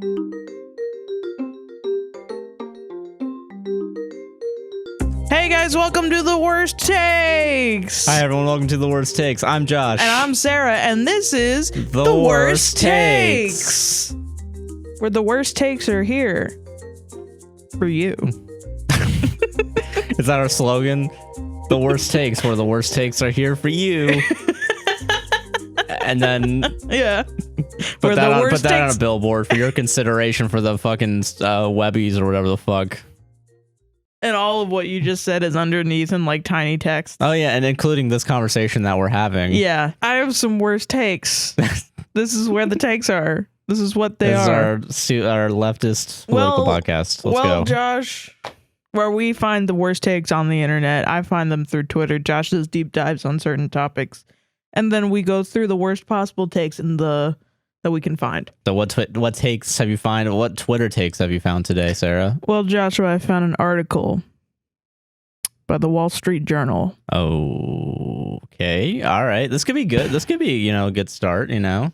Hey guys, welcome to the Worst Takes. Hi everyone, welcome to the Worst Takes. I'm Josh. And I'm Sarah, and this is the Worst Takes. Where the worst takes are here for you. Is that our slogan? The Worst Takes, where the worst takes are here for you. And then yeah, put that on a billboard for your consideration for the fucking Webbies or whatever the fuck. And all of what you just said is underneath in like tiny text. Oh yeah, and including this conversation that we're having. Yeah, I have some worst takes. This is where the takes are. This is what they are. This is our leftist political podcast. Let's go. Josh, where we find the worst takes on the internet, I find them through Twitter. Josh does deep dives on certain topics. And then we go through the worst possible takes that we can find. So what takes have you found? What Twitter takes have you found today, Sarah? Well, Joshua, I found an article by the Wall Street Journal. Oh, okay. All right. This could be good. This could be, a good start, A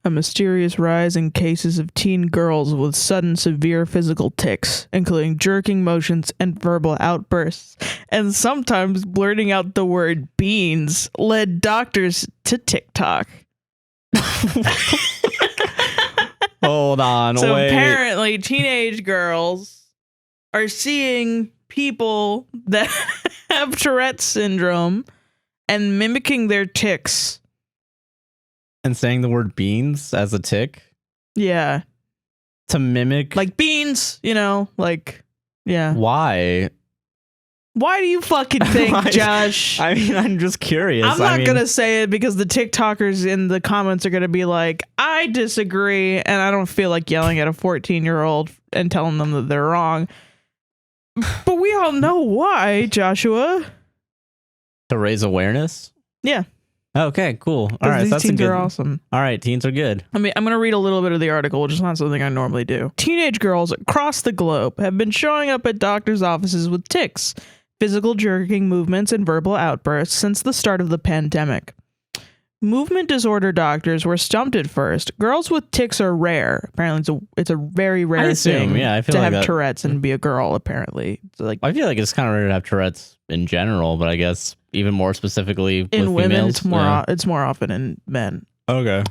mysterious rise in cases of teen girls with sudden severe physical tics, including jerking motions and verbal outbursts, and sometimes blurting out the word beans, led doctors to TikTok. Hold on, so wait. Apparently teenage girls are seeing people that have Tourette's syndrome and mimicking their tics. And saying the word beans as a tick? Yeah. To mimic? Like beans, yeah. Why? Why do you fucking think, Josh? I mean, I'm just curious. I'm not going to say it because the TikTokers in the comments are going to be like, I disagree, and I don't feel like yelling at a 14-year-old and telling them that they're wrong. But we all know why, Joshua. To raise awareness? Yeah. Okay, cool. All right, these teens are awesome. All right, teens are good. I mean, I'm going to read a little bit of the article, which is not something I normally do. Teenage girls across the globe have been showing up at doctors' offices with tics, physical jerking movements, and verbal outbursts since the start of the pandemic. Movement disorder doctors were stumped at first. Girls with tics are rare. Apparently, it's a very rare thing I feel to like have Tourette's and be a girl, apparently. So I feel like it's kind of rare to have Tourette's in general, but I guess even more specifically in with women, females, it's more often in men. Okay.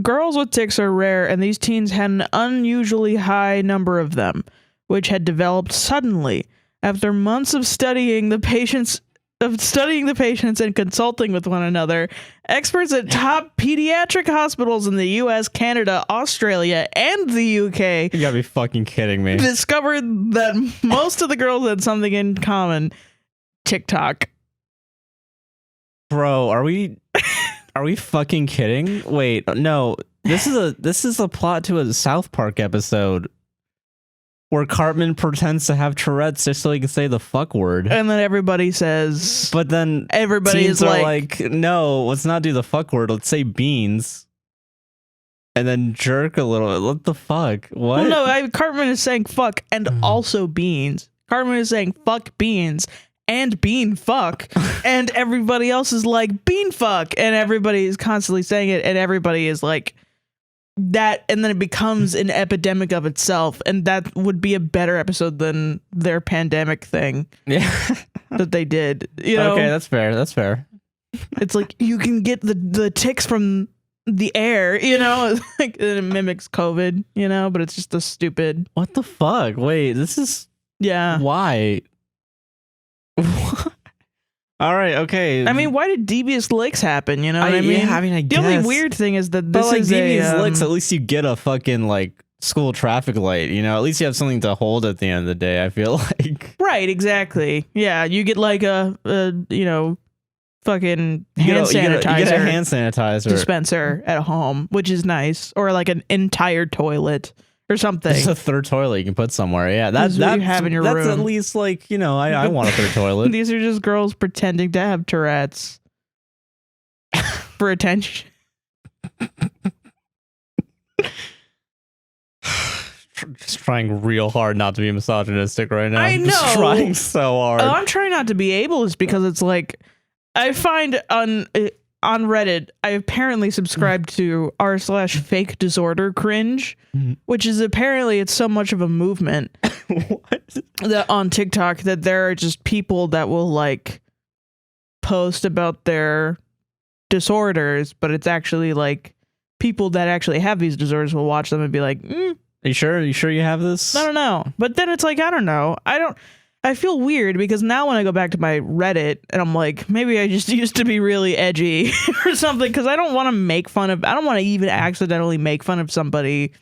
Girls with tics are rare, and these teens had an unusually high number of them, which had developed suddenly after months of studying the patients and consulting with one another. Experts at top pediatric hospitals in the US, Canada, Australia, and the UK, You gotta be fucking kidding me. discovered that most of the girls had something in common: TikTok. Bro, are we fucking kidding? Wait, no. This is a plot to a South Park episode where Cartman pretends to have Tourette's just so he can say the fuck word. And then everybody says, But then everybody teens is are like, no, let's not do the fuck word. Let's say beans. And then jerk a little. What the fuck? What? well, no, Cartman is saying fuck and also beans. Cartman is saying fuck beans and bean fuck. And everybody else is like bean fuck. And everybody is constantly saying it. And everybody is like that. And then it becomes an epidemic of itself. And that would be a better episode than their pandemic thing. Yeah. That they did. You know? Okay, that's fair. That's fair. It's like you can get the ticks from the air, like it mimics COVID, but it's just a stupid. What the fuck? Wait, this is why? All right, okay. I mean, why did devious licks happen? You know what I mean? Yeah, I mean, I the guess. only weird thing is that this is devious licks. At least you get a fucking school traffic light. At least you have something to hold at the end of the day. I feel like. Right, exactly. Yeah, you get like a fucking hand sanitizer. You get a hand sanitizer dispenser at home, which is nice, or like an entire toilet or something. It's a third toilet you can put somewhere. Yeah, that's what you have in your room. That's at least I want a third toilet. These are just girls pretending to have Tourette's for attention. Just trying real hard not to be misogynistic right now. I know. Just trying so hard. I'm trying not to be ableist because it's like I find on Reddit, I apparently subscribed to r/fake disorder cringe, which is apparently it's so much of a movement that on TikTok that there are just people that will like post about their disorders, but it's actually like people that actually have these disorders will watch them and be like, Are you sure? Are you sure you have this? I don't know. But then it's like, I don't know. I feel weird because now when I go back to my Reddit and I'm like, maybe I just used to be really edgy or something, because I don't want to make fun of, I don't want to even accidentally make fun of somebody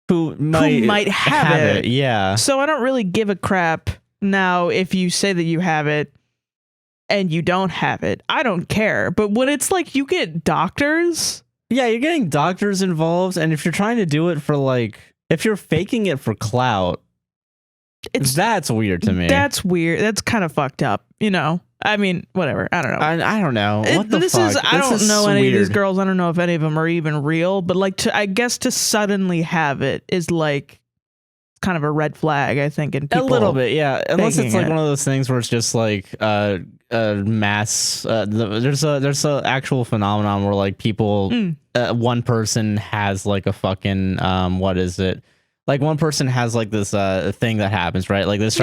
who might have it. Yeah. So I don't really give a crap now if you say that you have it and you don't have it. I don't care. But when it's like you get doctors. Yeah, you're getting doctors involved. And if you're trying to do it for like, if you're faking it for clout, that's weird to me. That's weird. That's kind of fucked up, you know? I mean, whatever. I don't know. I don't know. What the fuck? I don't know any of these girls. I don't know if any of them are even real, but like I guess to suddenly have it is like kind of a red flag, I think. In people a little bit, yeah. Unless it's like it. one of those things where it's just like mass. There's a actual phenomenon where like people, one person has like a fucking what is it? Like one person has like this thing that happens, right? Like this,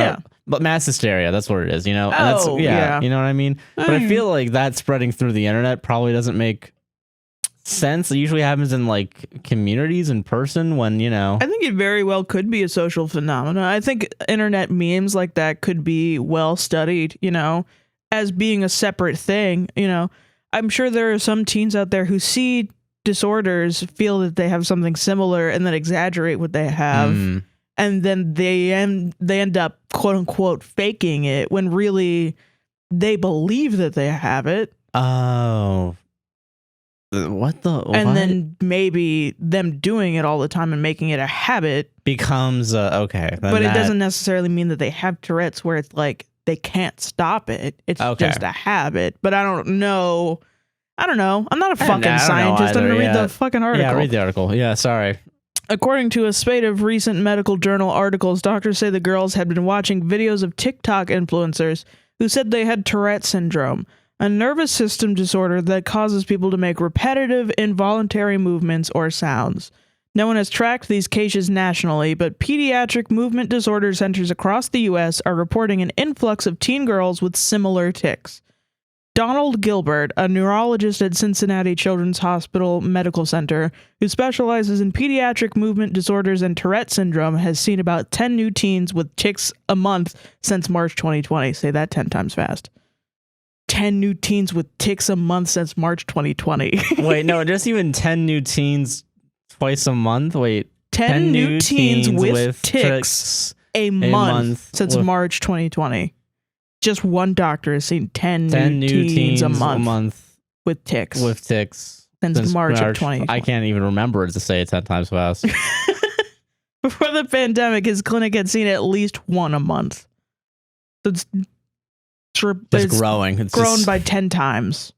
but mass hysteria. That's what it is, you know. And that's, you know what I mean. But I feel like that spreading through the internet probably doesn't make sense. It usually happens in like communities in person when, you know. I think it very well could be a social phenomenon. I think internet memes like that could be well studied, you know, as being a separate thing. You know, I'm sure there are some teens out there who see disorders, feel that they have something similar, and then exaggerate what they have, and then they end up quote unquote faking it when really they believe that they have it. Oh, what the? And then maybe them doing it all the time and making it a habit becomes okay. But it doesn't necessarily mean that they have Tourette's, where it's like they can't stop it. It's just a habit. But I don't know. I'm not a fucking scientist. I'm gonna read the fucking article. Yeah, read the article. Yeah, sorry. According to a spate of recent medical journal articles, doctors say the girls had been watching videos of TikTok influencers who said they had Tourette syndrome, a nervous system disorder that causes people to make repetitive, involuntary movements or sounds. No one has tracked these cases nationally, but pediatric movement disorder centers across the U.S. are reporting an influx of teen girls with similar tics. Donald Gilbert, a neurologist at Cincinnati Children's Hospital Medical Center, who specializes in pediatric movement disorders and Tourette syndrome, has seen about 10 new teens with tics a month since March 2020. Say that 10 times fast. 10 new teens with tics a month since March 2020. Wait, no, just even 10 new teens twice a month? Wait. 10 new teens with tics a month since March 2020. Just one doctor has seen 10 new teens a month with tics. Since March of 2020. I can't even remember it to say it 10 times fast. Before the pandemic, his clinic had seen at least one a month. So it's growing. It's grown by 10 times.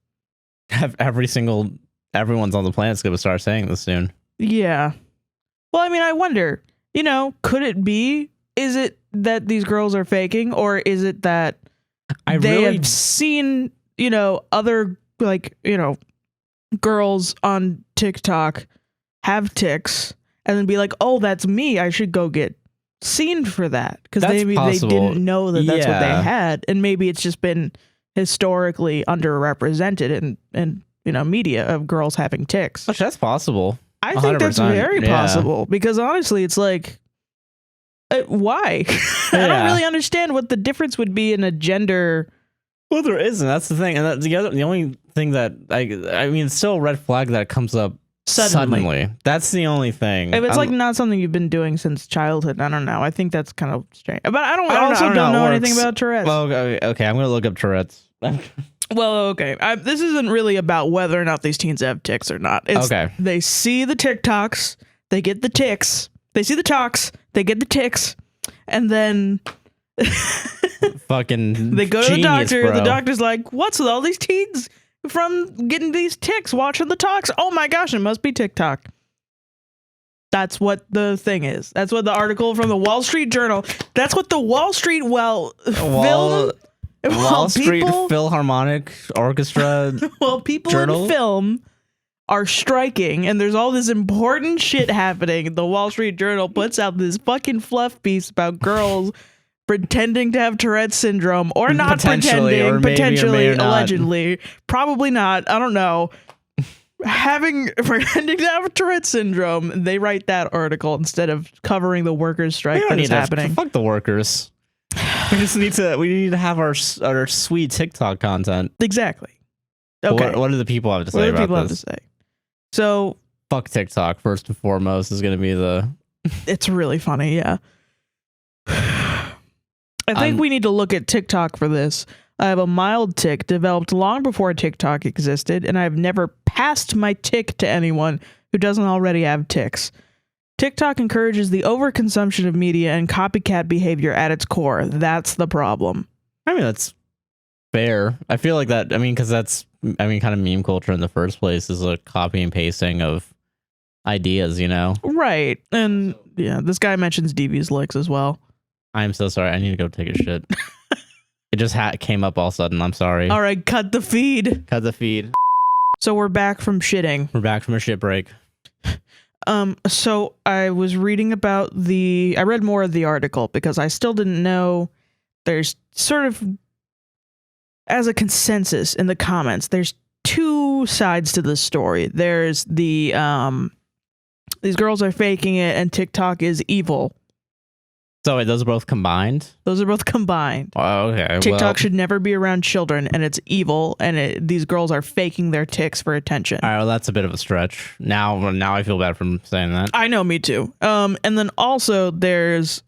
Everyone's on the planet's going to start saying this soon. Yeah. Well, I mean, I wonder, you know, could it be? Is it that these girls are faking, or is it that they have seen, you know, other, like, you know, girls on TikTok have tics and then be like, oh, that's me. I should go get seen for that. Because maybe they didn't know that that's what they had. And maybe it's just been historically underrepresented in you know, media of girls having tics. Which that's possible. I think that's very possible. Because honestly, it's like, why? I don't really understand what the difference would be in a gender. Well, there isn't. That's the thing. And the only thing that I mean, it's still a red flag that it comes up suddenly. That's the only thing. If it's like not something you've been doing since childhood, I don't know. I think that's kind of strange. But I don't know anything about Tourette's. Well, okay, I'm going to look up Tourette's. Well, okay. This isn't really about whether or not these teens have tics or not. It's, they see the TikToks, they get the tics. They see the talks, they get the tics, and then fucking they go to the doctor. Bro. The doctor's like, "What's with all these teens from getting these tics watching the talks? Oh my gosh, it must be TikTok." That's what the thing is. That's what the article from the Wall Street Journal. That's what the Wall Street film Wall Street Philharmonic Orchestra. Well, people Journal? in film are striking, and there's all this important shit happening. The Wall Street Journal puts out this fucking fluff piece about girls pretending to have Tourette's syndrome, or not Potentially, pretending, or maybe, potentially, or maybe not. allegedly, probably not. I don't know. Pretending to have Tourette's syndrome, they write that article instead of covering the workers' strike that is happening. Fuck the workers. We just need to have our sweet TikTok content. Exactly. Okay. What do the people have to say about this? So fuck TikTok first and foremost is going to be the. It's really funny, yeah. I think we need to look at TikTok for this. I have a mild tic developed long before TikTok existed, and I've never passed my tic to anyone who doesn't already have tics. TikTok encourages the overconsumption of media and copycat behavior at its core. That's the problem. I mean, that's fair. I feel like that, because that's, kind of meme culture in the first place is a copy and pasting of ideas, Right. And yeah, this guy mentions Devious Licks as well. I'm so sorry. I need to go take a shit. It just came up all of a sudden. I'm sorry. All right, cut the feed. Cut the feed. So we're back from shitting. We're back from a shit break. So I was reading about I read more of the article because I still didn't know. There's sort of, as a consensus in the comments, there's two sides to the story. There's these girls are faking it and TikTok is evil. So wait, those are both combined? Those are both combined. Oh, okay. TikTok should never be around children, and it's evil, and these girls are faking their tics for attention. All right, well, that's a bit of a stretch. Now I feel bad from saying that. I know, me too. And then also there's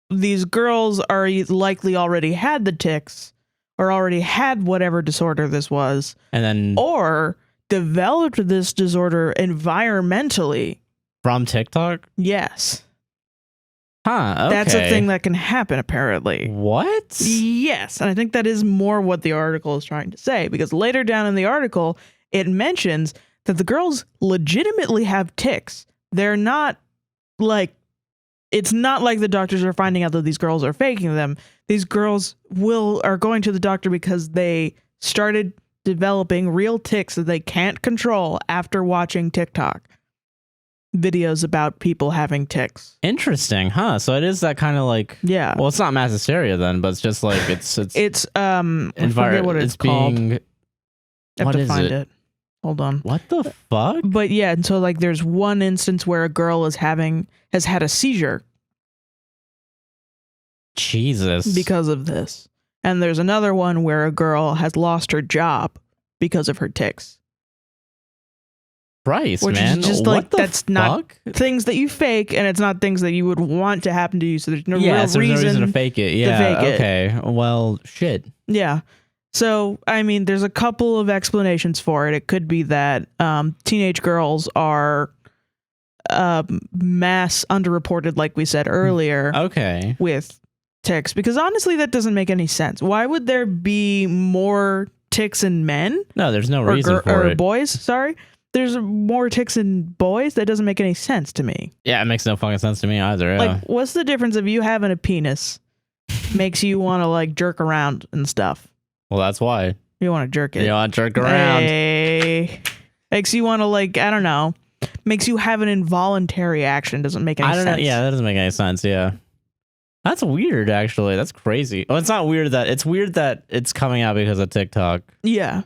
these girls are likely already had the tics, or already had whatever disorder this was, and then or developed this disorder environmentally from TikTok. Yes. Huh, okay. That's a thing that can happen, apparently. What? Yes, and I think that is more what the article is trying to say, because later down in the article, it mentions that the girls legitimately have tics. They're not like, it's not like the doctors are finding out that these girls are faking them. These girls are going to the doctor because they started developing real tics that they can't control after watching TikTok videos about people having tics. Interesting, huh? So it is that kind of like, yeah. Well, it's not mass hysteria then, but it's just like it's I forget what it's called. I have to find it. Hold on. What the fuck? But yeah, and so like there's one instance where a girl has had a seizure. Jesus. Because of this. And there's another one where a girl has lost her job because of her tics. Christ, which man. is just what like, that's fuck? not things that you fake, and it's not things that you would want to happen to you, so there's no real there's reason, no reason to fake it. Yeah, okay. Well, shit. Yeah. So, I mean, there's a couple of explanations for it. It could be that teenage girls are mass underreported, like we said earlier. Okay. With tics, because honestly, that doesn't make any sense. Why would there be more tics in men? No, there's no reason for it. Or boys, sorry. There's more tics in boys? That doesn't make any sense to me. Yeah, it makes no fucking sense to me either. Yeah. Like, what's the difference of you having a penis makes you want to, like, jerk around and stuff? Well, that's why. You want to jerk it. You want to jerk around. Hey. Makes you want to, like, I don't know. Makes you have an involuntary action. Doesn't make any sense. Know. Yeah, that doesn't make any sense. Yeah. That's weird, actually. That's crazy. Oh, it's not weird that it's coming out because of TikTok. Yeah.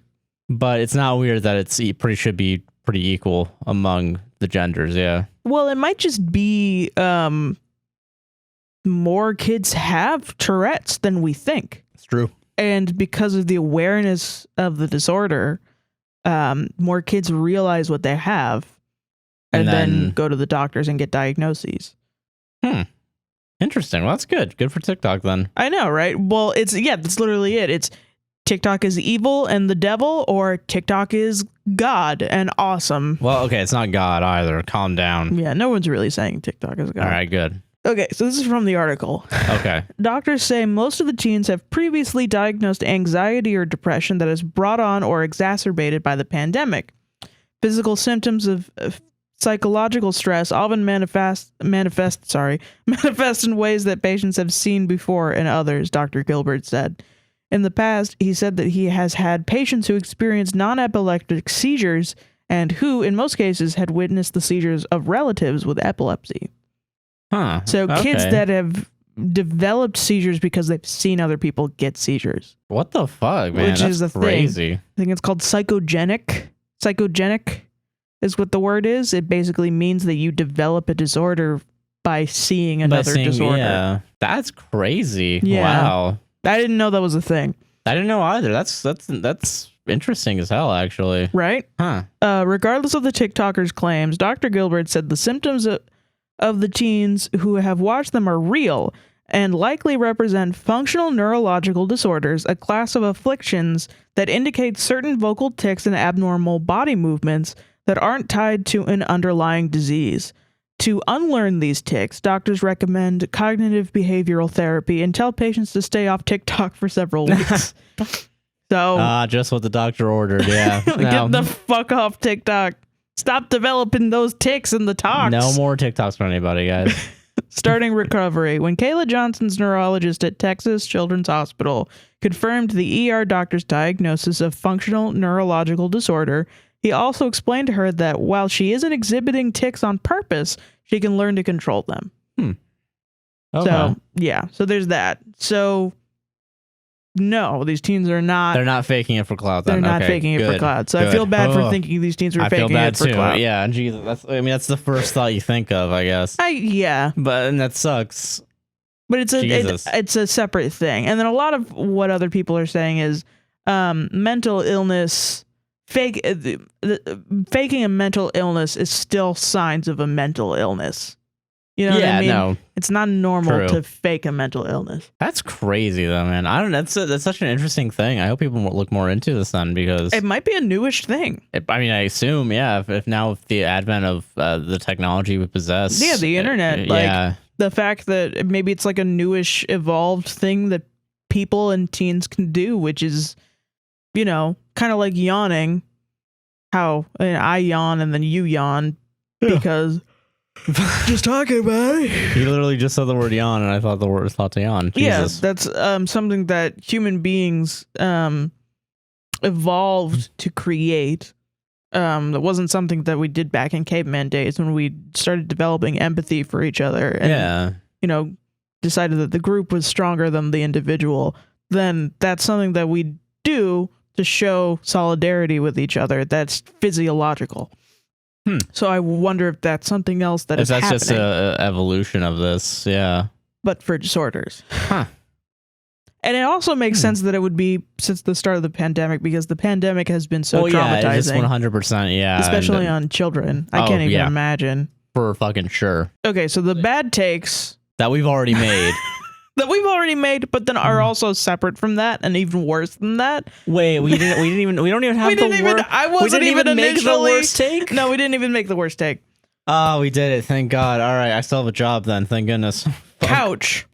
But it's not weird that should be pretty equal among the genders. Yeah. Well, it might just be more kids have Tourette's than we think. It's true. And because of the awareness of the disorder, more kids realize what they have and then go to the doctors and get diagnoses. Interesting. Well, that's good. Good for TikTok then. I know, right? Well, that's literally it. It's TikTok is evil and the devil, or TikTok is God and awesome. Well, okay, it's not God either. Calm down. Yeah, no one's really saying TikTok is God. All right, good. Okay, so this is from the article. Okay. Doctors say most of the teens have previously diagnosed anxiety or depression that is brought on or exacerbated by the pandemic. Physical symptoms of psychological stress often manifest in ways that patients have seen before in others, Dr. Gilbert said. In the past, he said that he has had patients who experienced non-epileptic seizures and who, in most cases, had witnessed the seizures of relatives with epilepsy. Huh. So okay. kids that have developed seizures because they've seen other people get seizures. What the fuck, man? Which That's is a crazy. thing. I think it's called psychogenic. Psychogenic is what the word is. It basically means that you develop a disorder by seeing another disorder. Yeah, that's crazy. Yeah. Wow. I didn't know that was a thing. I didn't know either. That's interesting as hell, actually. Right? Huh. Regardless of the TikToker's claims, Dr. Gilbert said the symptoms of the teens who have watched them are real and likely represent functional neurological disorders, a class of afflictions that indicate certain vocal tics and abnormal body movements that aren't tied to an underlying disease. To unlearn these tics, doctors recommend cognitive behavioral therapy and tell patients to stay off TikTok for several weeks. So, just what the doctor ordered, yeah. get the fuck off TikTok. Stop developing those tics in the talks. No more TikToks for anybody, guys. Starting recovery. When Kayla Johnson's neurologist at Texas Children's Hospital confirmed the ER doctor's diagnosis of functional neurological disorder, he also explained to her that while she isn't exhibiting tics on purpose, she can learn to control them. Okay. So, yeah. So there's that. So, no, these teens are not. They're not faking it for clout. Then. They're not faking it for clout. So I feel bad for thinking these teens are faking it for clout. Yeah, Jesus. That's the first thought you think of, I guess. Yeah. And that sucks. But it's a separate thing. And then a lot of what other people are saying is mental illness. Faking a mental illness is still signs of a mental illness. You know what I mean? No. It's not normal to fake a mental illness. That's crazy though, man. I don't know. That's such an interesting thing. I hope people look more into this then, because it might be a newish thing. I assume, yeah. If now with the advent of the technology we possess, the internet, the fact that maybe it's like a newish, evolved thing that people and teens can do, which is, kind of like yawning. How I yawn and then you yawn because. Just talking about it. You literally just said the word yawn, and I thought the word was thought to yawn. Jesus. Yeah, that's something that human beings evolved to create. That wasn't something that we did back in caveman days when we started developing empathy for each other. And, decided that the group was stronger than the individual. Then that's something that we do to show solidarity with each other. That's physiological. So I wonder if that's something else that is happening. That's just an evolution of this, yeah. But for disorders. Huh. And it also makes sense that it would be since the start of the pandemic, because the pandemic has been so traumatizing. Yeah, 100%, yeah. Especially on children. I can't even imagine. For fucking sure. Okay, so the bad takes... that we've already made. But then are also separate from that and even worse than that. Wait, we don't even have the worst. I wasn't even make the worst take. No, we didn't even make the worst take. Oh, we did it. Thank God. All right, I still have a job then. Thank goodness. Couch.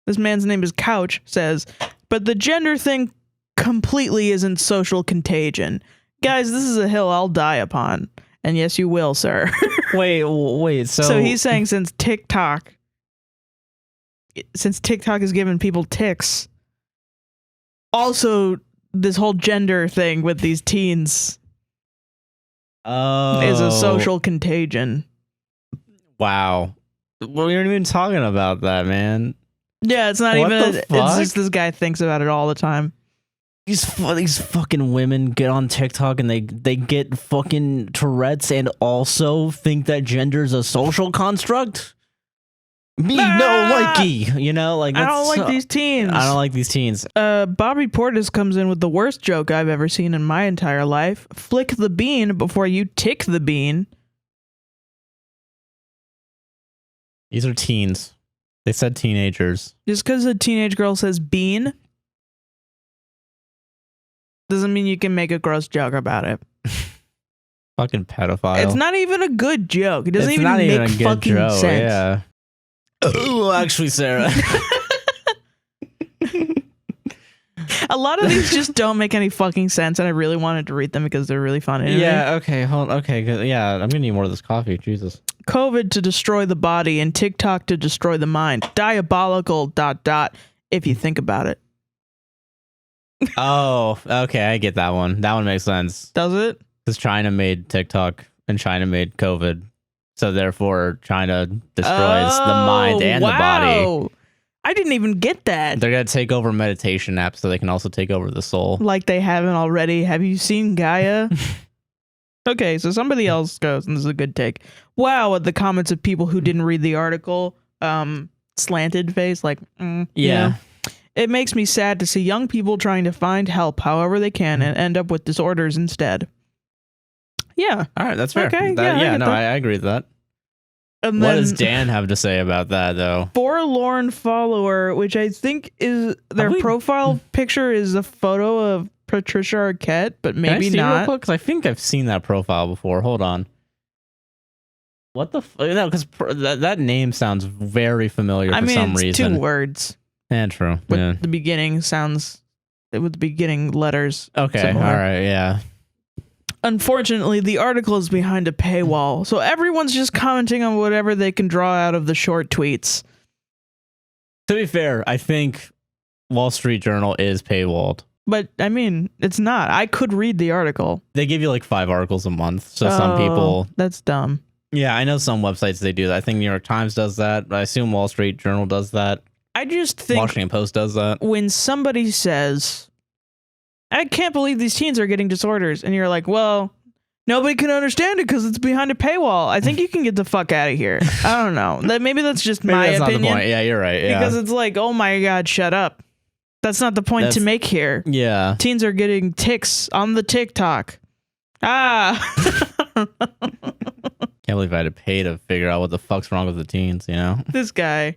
This man's name is Couch. Says, but the gender thing completely isn't social contagion, guys. This is a hill I'll die upon, and yes, you will, sir. wait. So he's saying since TikTok has given people tics, also this whole gender thing with these teens is a social contagion. Wow. Well, we aren't even talking about that, man. Yeah, it's not it's just this guy thinks about it all the time. These fucking women get on TikTok and they get fucking Tourette's and also think that gender is a social construct. Me no likey, I don't like these teens. I don't like these teens. Bobby Portis comes in with the worst joke I've ever seen in my entire life. Flick the bean before you tick the bean. These are teens. They said teenagers. Just because a teenage girl says bean doesn't mean you can make a gross joke about it. Fucking pedophile. It's not even a good joke. It doesn't even make fucking sense. Yeah. Oh, actually, Sarah. A lot of these just don't make any fucking sense, and I really wanted to read them because they're really funny. Yeah, okay, okay, good. Yeah, I'm gonna need more of this coffee. Jesus. COVID to destroy the body and TikTok to destroy the mind. Diabolical ... if you think about it. Oh, okay, I get that one. That one makes sense. Does it? Because China made TikTok and China made COVID. So therefore, China destroys the mind and the body. I didn't even get that. They're going to take over meditation apps so they can also take over the soul. Like they haven't already. Have you seen Gaia? Okay, so somebody else goes, and this is a good take. Wow, at the comments of people who didn't read the article, slanted face, like, yeah. You know? It makes me sad to see young people trying to find help however they can and end up with disorders instead. Yeah. All right, that's fair. Okay, I agree with that. And what then, does Dan have to say about that, though? Forlorn follower, which I think is their profile picture is a photo of Patricia Arquette, but maybe not. Because I think I've seen that profile before. Hold on. What the? No, because that name sounds very familiar for some reason. It's 2 words. Yeah, true. But the beginning sounds with the beginning letters. Okay. Similar. All right. Yeah. Unfortunately, the article is behind a paywall, so everyone's just commenting on whatever they can draw out of the short tweets. To be fair, I think Wall Street Journal is paywalled. But, I mean, it's not. I could read the article. They give you like 5 articles a month, so some people... That's dumb. Yeah, I know some websites they do that. I think New York Times does that. I assume Wall Street Journal does that. I just think... Washington Post does that. When somebody says... I can't believe these teens are getting disorders. And you're like, well, nobody can understand it because it's behind a paywall. I think you can get the fuck out of here. I don't know. Maybe that's just my opinion. Not the point. Yeah, you're right. Yeah. Because it's like, oh my God, shut up. That's not the point to make here. Yeah. Teens are getting ticks on the TikTok. Can't believe I had to pay to figure out what the fuck's wrong with the teens, you know? This guy.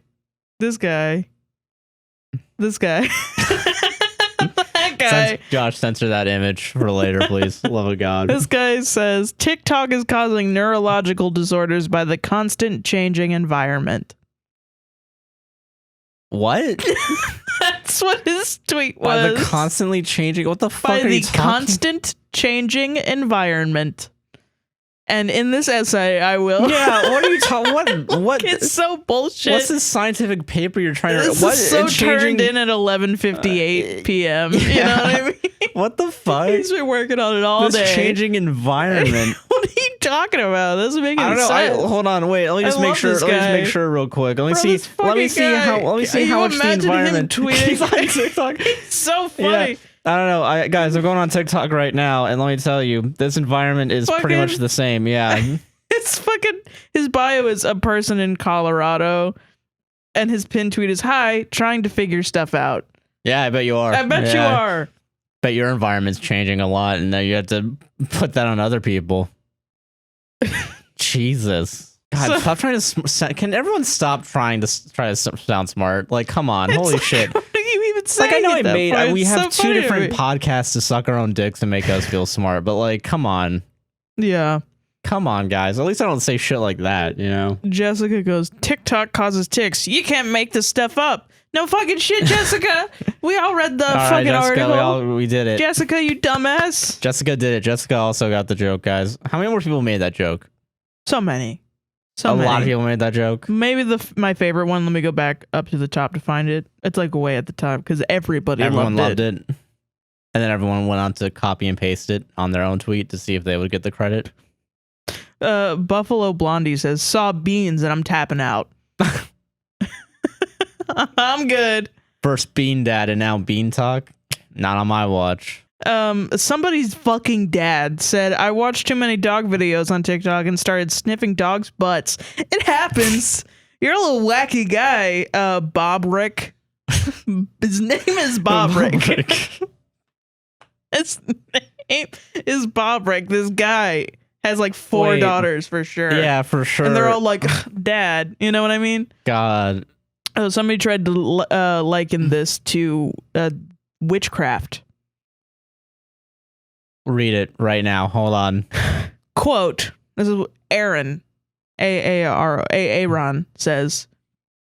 Josh, censor that image for later, please. Love of God. This guy says TikTok is causing neurological disorders by the constant changing environment. What? That's what his tweet was. By the constantly changing. What the fuck are you talking? By the constant changing environment. And in this essay, I will. Yeah, what are you talking? What? It's so bullshit. What's this scientific paper you're trying to? This is so turned in at 11:58 p.m. Yeah. You know what I mean? What the fuck? He's been working on it all day. This changing environment. What are you talking about? This is making sense. Hold on, wait. Let me just make sure. Let me just make sure real quick. Let me see how much the environment. He's on TikTok. It's so funny. Yeah. I don't know, guys. I'm going on TikTok right now, and let me tell you, this environment is pretty much the same. Yeah, it's fucking. His bio is a person in Colorado, and his pinned tweet is "Hi, trying to figure stuff out." Yeah, I bet you are. I bet you are. Bet your environment's changing a lot, and now you have to put that on other people. Jesus, God, stop trying to. Can everyone stop trying to sound smart? Like, come on, holy shit. Like, I know we have 2 different podcasts to suck our own dicks and make us feel smart, but like, come on. Yeah. Come on, guys. At least I don't say shit like that, you know? Jessica goes, TikTok causes ticks. You can't make this stuff up. No fucking shit, Jessica. We all read the fucking article. We did it. Jessica, you dumbass. Jessica did it. Jessica also got the joke, guys. How many more people made that joke? So many. A lot of people made that joke. Maybe my favorite one. Let me go back up to the top to find it. It's like way at the top because everyone loved it. And then everyone went on to copy and paste it on their own tweet to see if they would get the credit. Buffalo Blondie says, saw beans and I'm tapping out. I'm good. First Bean Dad and now Bean Talk. Not on my watch. Somebody's fucking dad said, I watched too many dog videos on TikTok and started sniffing dogs' butts. It happens. You're a little wacky guy, Bob Rick. His name is Bob Rick. His name is Bob Rick. This guy has like 4 daughters for sure. Yeah, for sure. And they're all like, Dad. You know what I mean? God. Oh, somebody tried to liken this to witchcraft. Read it right now. Hold on. Quote, this is Aaron, Aaron says,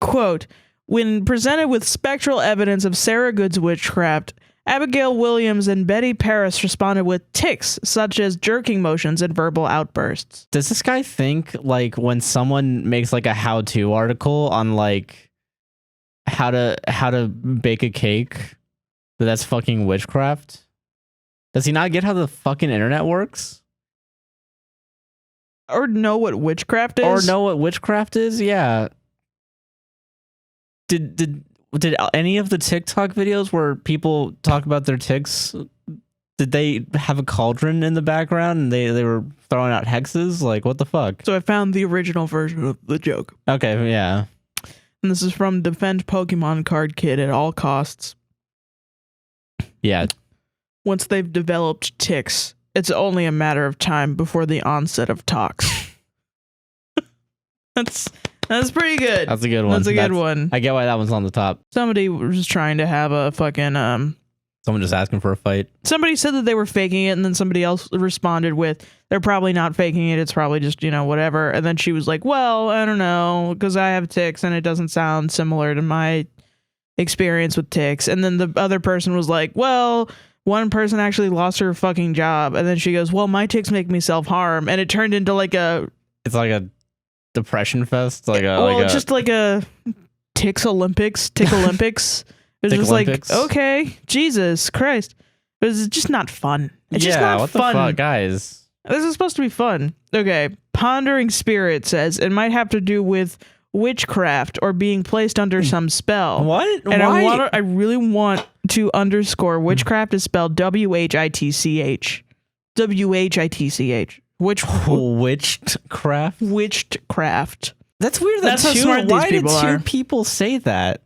quote, when presented with spectral evidence of Sarah Good's witchcraft, Abigail Williams and Betty Paris responded with tics, such as jerking motions and verbal outbursts. Does this guy think like when someone makes like a how-to article on like how to bake a cake, that's fucking witchcraft? Does he not get how the fucking internet works? Or know what witchcraft is? Or know what witchcraft is? Yeah. Did any of the TikTok videos where people talk about their tics, did they have a cauldron in the background and they were throwing out hexes? Like, what the fuck? So I found the original version of the joke. Okay, yeah. And this is from Defend Pokemon Card Kid at all costs. Yeah. Once they've developed tics, it's only a matter of time before the onset of tox. That's pretty good. That's a good one. That's a good one. I get why that one's on the top. Somebody was trying to have a fucking Someone just asking for a fight. Somebody said that they were faking it, and then somebody else responded with, they're probably not faking it, it's probably just, whatever. And then she was like, well, I don't know, because I have tics and it doesn't sound similar to my experience with tics. And then the other person was like, well, one person actually lost her fucking job. And then she goes, well, my tics make me self-harm. And it turned into like it's like a depression fest. Just like a tics Olympics. Tick Olympics. It was just Olympics. like, okay, Jesus Christ. It's just not fun. It's just not what fun. The fuck, guys? This is supposed to be fun. Okay. Pondering Spirit says it might have to do with witchcraft or being placed under some spell. What? And Why? I really want to underscore witchcraft is spelled WHITCH. WHITCH. Witchcraft? Witchcraft. That's weird. That's how smart these people Why are. did two people say that?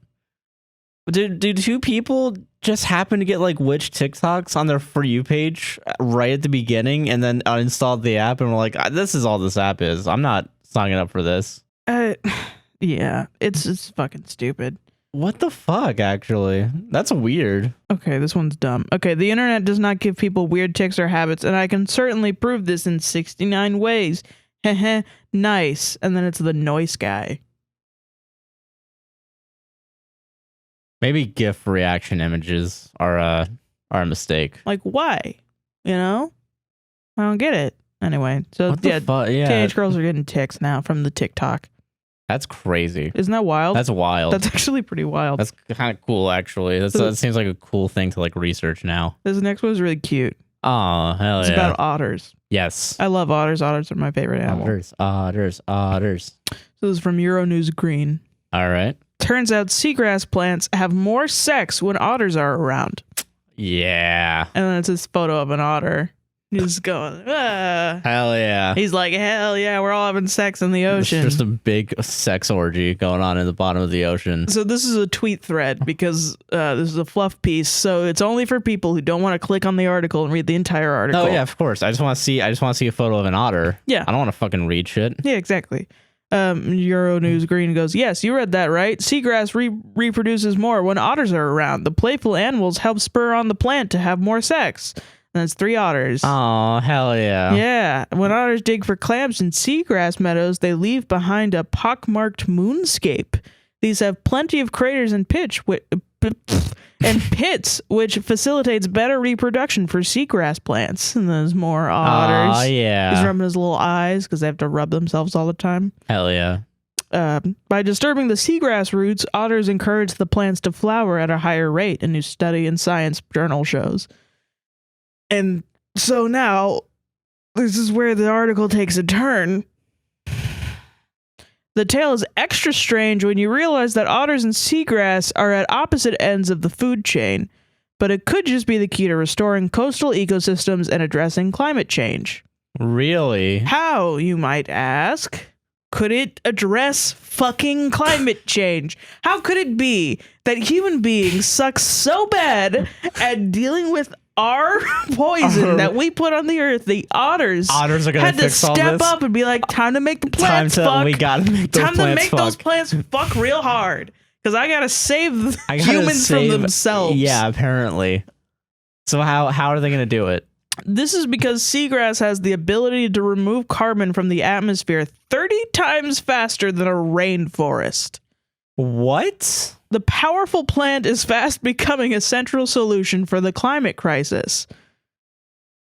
Do two people just happen to get like witch TikToks on their For You page right at the beginning and then uninstalled the app and were like, this is all this app is. I'm not signing up for this. Yeah, it's fucking stupid. What the fuck, actually? That's weird. Okay, this one's dumb. Okay, the internet does not give people weird tics or habits, and I can certainly prove this in 69 ways. Heh nice. And then it's the noise guy. Maybe GIF reaction images are a mistake. Like, why? I don't get it. Anyway, so What the fuck? Yeah, teenage girls are getting tics now from the TikTok. that's crazy. Isn't that wild? That's wild. That's actually pretty wild. That's kind of cool, actually. That seems like a cool thing to like research now. This next one is really cute. Oh, hell It's about otters. Yes. I love otters. Otters are my favorite animal. Otters. So this is from Euronews Green. All right. Turns out seagrass plants have more sex when otters are around. Yeah. And then it's this photo of an otter. He's going, ah. Hell yeah. He's like, hell yeah, we're all having sex in the ocean. It's just a big sex orgy going on in the bottom of the ocean. So this is a tweet thread because this is a fluff piece. So it's only for people who don't want to click on the article and read the entire article. Oh yeah, of course. I just want to see a photo of an otter. Yeah. I don't want to fucking read shit. Yeah, exactly. Euronews Green goes, yes, you read that right. Seagrass reproduces more when otters are around. The playful animals help spur on the plant to have more sex. And that's 3 otters. Oh, hell yeah. Yeah. When otters dig for clams in seagrass meadows, they leave behind a pockmarked moonscape. These have plenty of craters and pits, which facilitates better reproduction for seagrass plants. And there's more otters. Oh, yeah. He's rubbing his little eyes because they have to rub themselves all the time. Hell yeah. By disturbing the seagrass roots, otters encourage the plants to flower at a higher rate, a new study in Science Journal shows. And so now, this is where the article takes a turn. The tale is extra strange when you realize that otters and seagrass are at opposite ends of the food chain, but it could just be the key to restoring coastal ecosystems and addressing climate change. Really? How, you might ask? Could it address fucking climate change? How could it be that human beings suck so bad at dealing with our poison that we put on the earth? The otters are gonna had to fix all step this? up and be like, time to make the plants fuck. We gotta make those time plants to make fuck. those plants fuck real hard. Because I gotta save I gotta humans save- from themselves. Yeah, apparently. So how are they gonna do it? This is because seagrass has the ability to remove carbon from the atmosphere 30 times faster than a rainforest. What? The powerful plant is fast becoming a central solution for the climate crisis.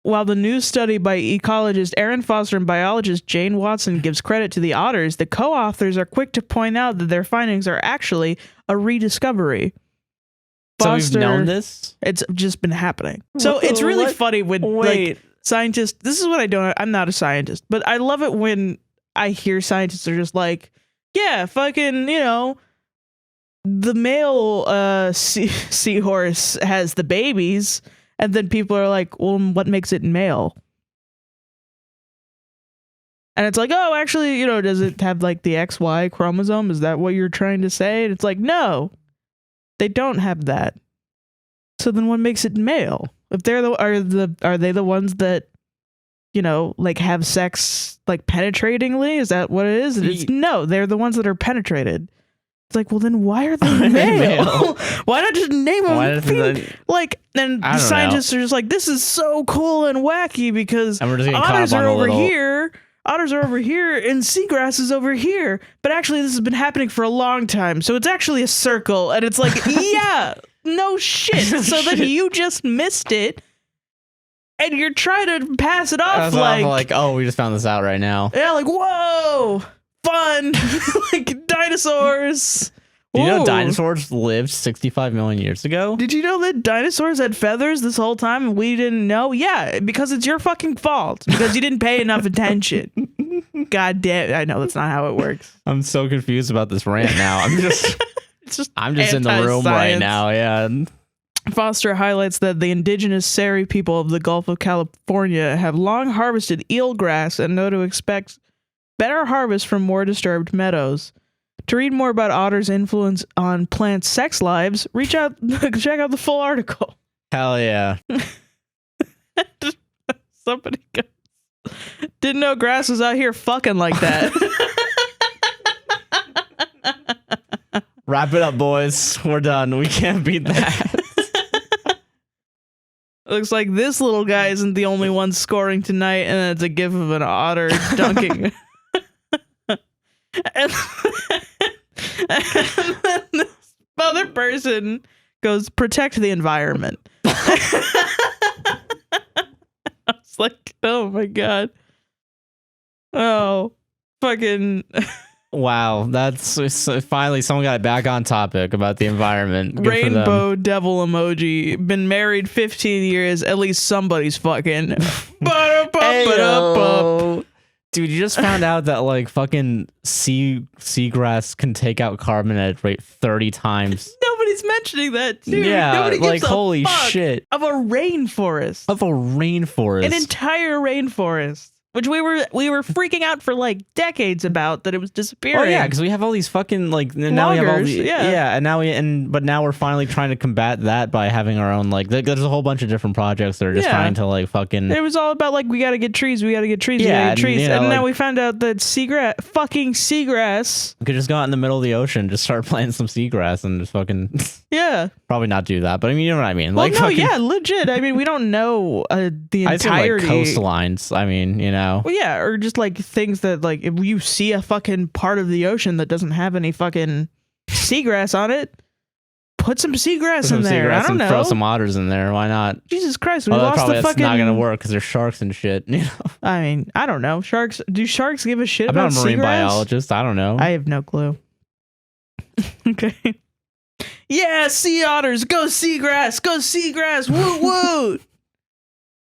While the new study by ecologist Aaron Foster and biologist Jane Watson gives credit to the otters, the co-authors are quick to point out that their findings are actually a rediscovery. Foster, so we've known this? It's just been happening. So it's really funny when like scientists, this is what I don't, I'm not a scientist, but I love it when I hear scientists are just like, yeah, fucking, you know, the male seahorse has the babies, and then people are like, well, what makes it male? And it's like, oh, actually, you know, does it have like the XY chromosome? Is that what you're trying to say? And it's like, no, they don't have that. So then what makes it male? If they're are they the ones that, you know, like have sex like penetratingly? Is that what it is? It's no, they're the ones that are penetrated. It's like, well, then why are they male? Why not just name them? Like, and the scientists are just like, this is so cool and wacky because otters are over here. Otters are over here and seagrass is over here. But actually, this has been happening for a long time. So it's actually a circle. And it's like, yeah, no shit. So then you just missed it. And you're trying to pass it off like, oh, we just found this out right now. Yeah, like, whoa, fun. Like dinosaurs. Do you know dinosaurs lived 65 million years ago? Did you know that dinosaurs had feathers this whole time and we didn't know? Yeah, because it's your fucking fault. Because you didn't pay enough attention. God damn, I know that's not how it works. I'm so confused about this rant now. I'm just in the room right now, yeah. Foster highlights that the indigenous Seri people of the Gulf of California have long harvested eelgrass and know to expect better harvest from more disturbed meadows. To read more about otters' influence on plants' sex lives, check out the full article. Hell yeah. Somebody goes, didn't know grass was out here fucking like that. Wrap it up, boys. We're done. We can't beat that. Looks like this little guy isn't the only one scoring tonight, and it's a gif of an otter dunking. and then this other person goes, protect the environment. I was like, oh my god. Oh, fucking... Wow, that's finally someone got back on topic about the environment. Good Rainbow devil emoji. Been married 15 years. At least somebody's fucking. Dude, you just found out that like fucking seagrass can take out carbon at rate 30 times. Nobody's mentioning that, dude. Yeah, nobody like gives holy a fuck shit. Of a rainforest. An entire rainforest. Which we were freaking out for like decades about that it was disappearing. Oh yeah, because we have all these fucking like now loggers, we have all these but now we're finally trying to combat that by having our own like there's a whole bunch of different projects that are just trying to like fucking. It was all about like we gotta get trees, and now we found out that seagrass. We could just go out in the middle of the ocean, just start planting some seagrass and just fucking probably not do that, but I mean you know what I mean. Well, like legit. I mean we don't know the entirety. I think like coastlines. I mean you know. Well, yeah, or just like things that like if you see a fucking part of the ocean that doesn't have any fucking seagrass on it, put some seagrass in there. I don't know. Throw some otters in there. Why not? Jesus Christ, we lost the fucking. That's not gonna work because there's sharks and shit. You know. I mean, I don't know. Sharks? Do sharks give a shit about seagrass? I'm not a marine biologist. I don't know. I have no clue. Okay. Yeah, sea otters. Go seagrass. Go seagrass. Woo woo.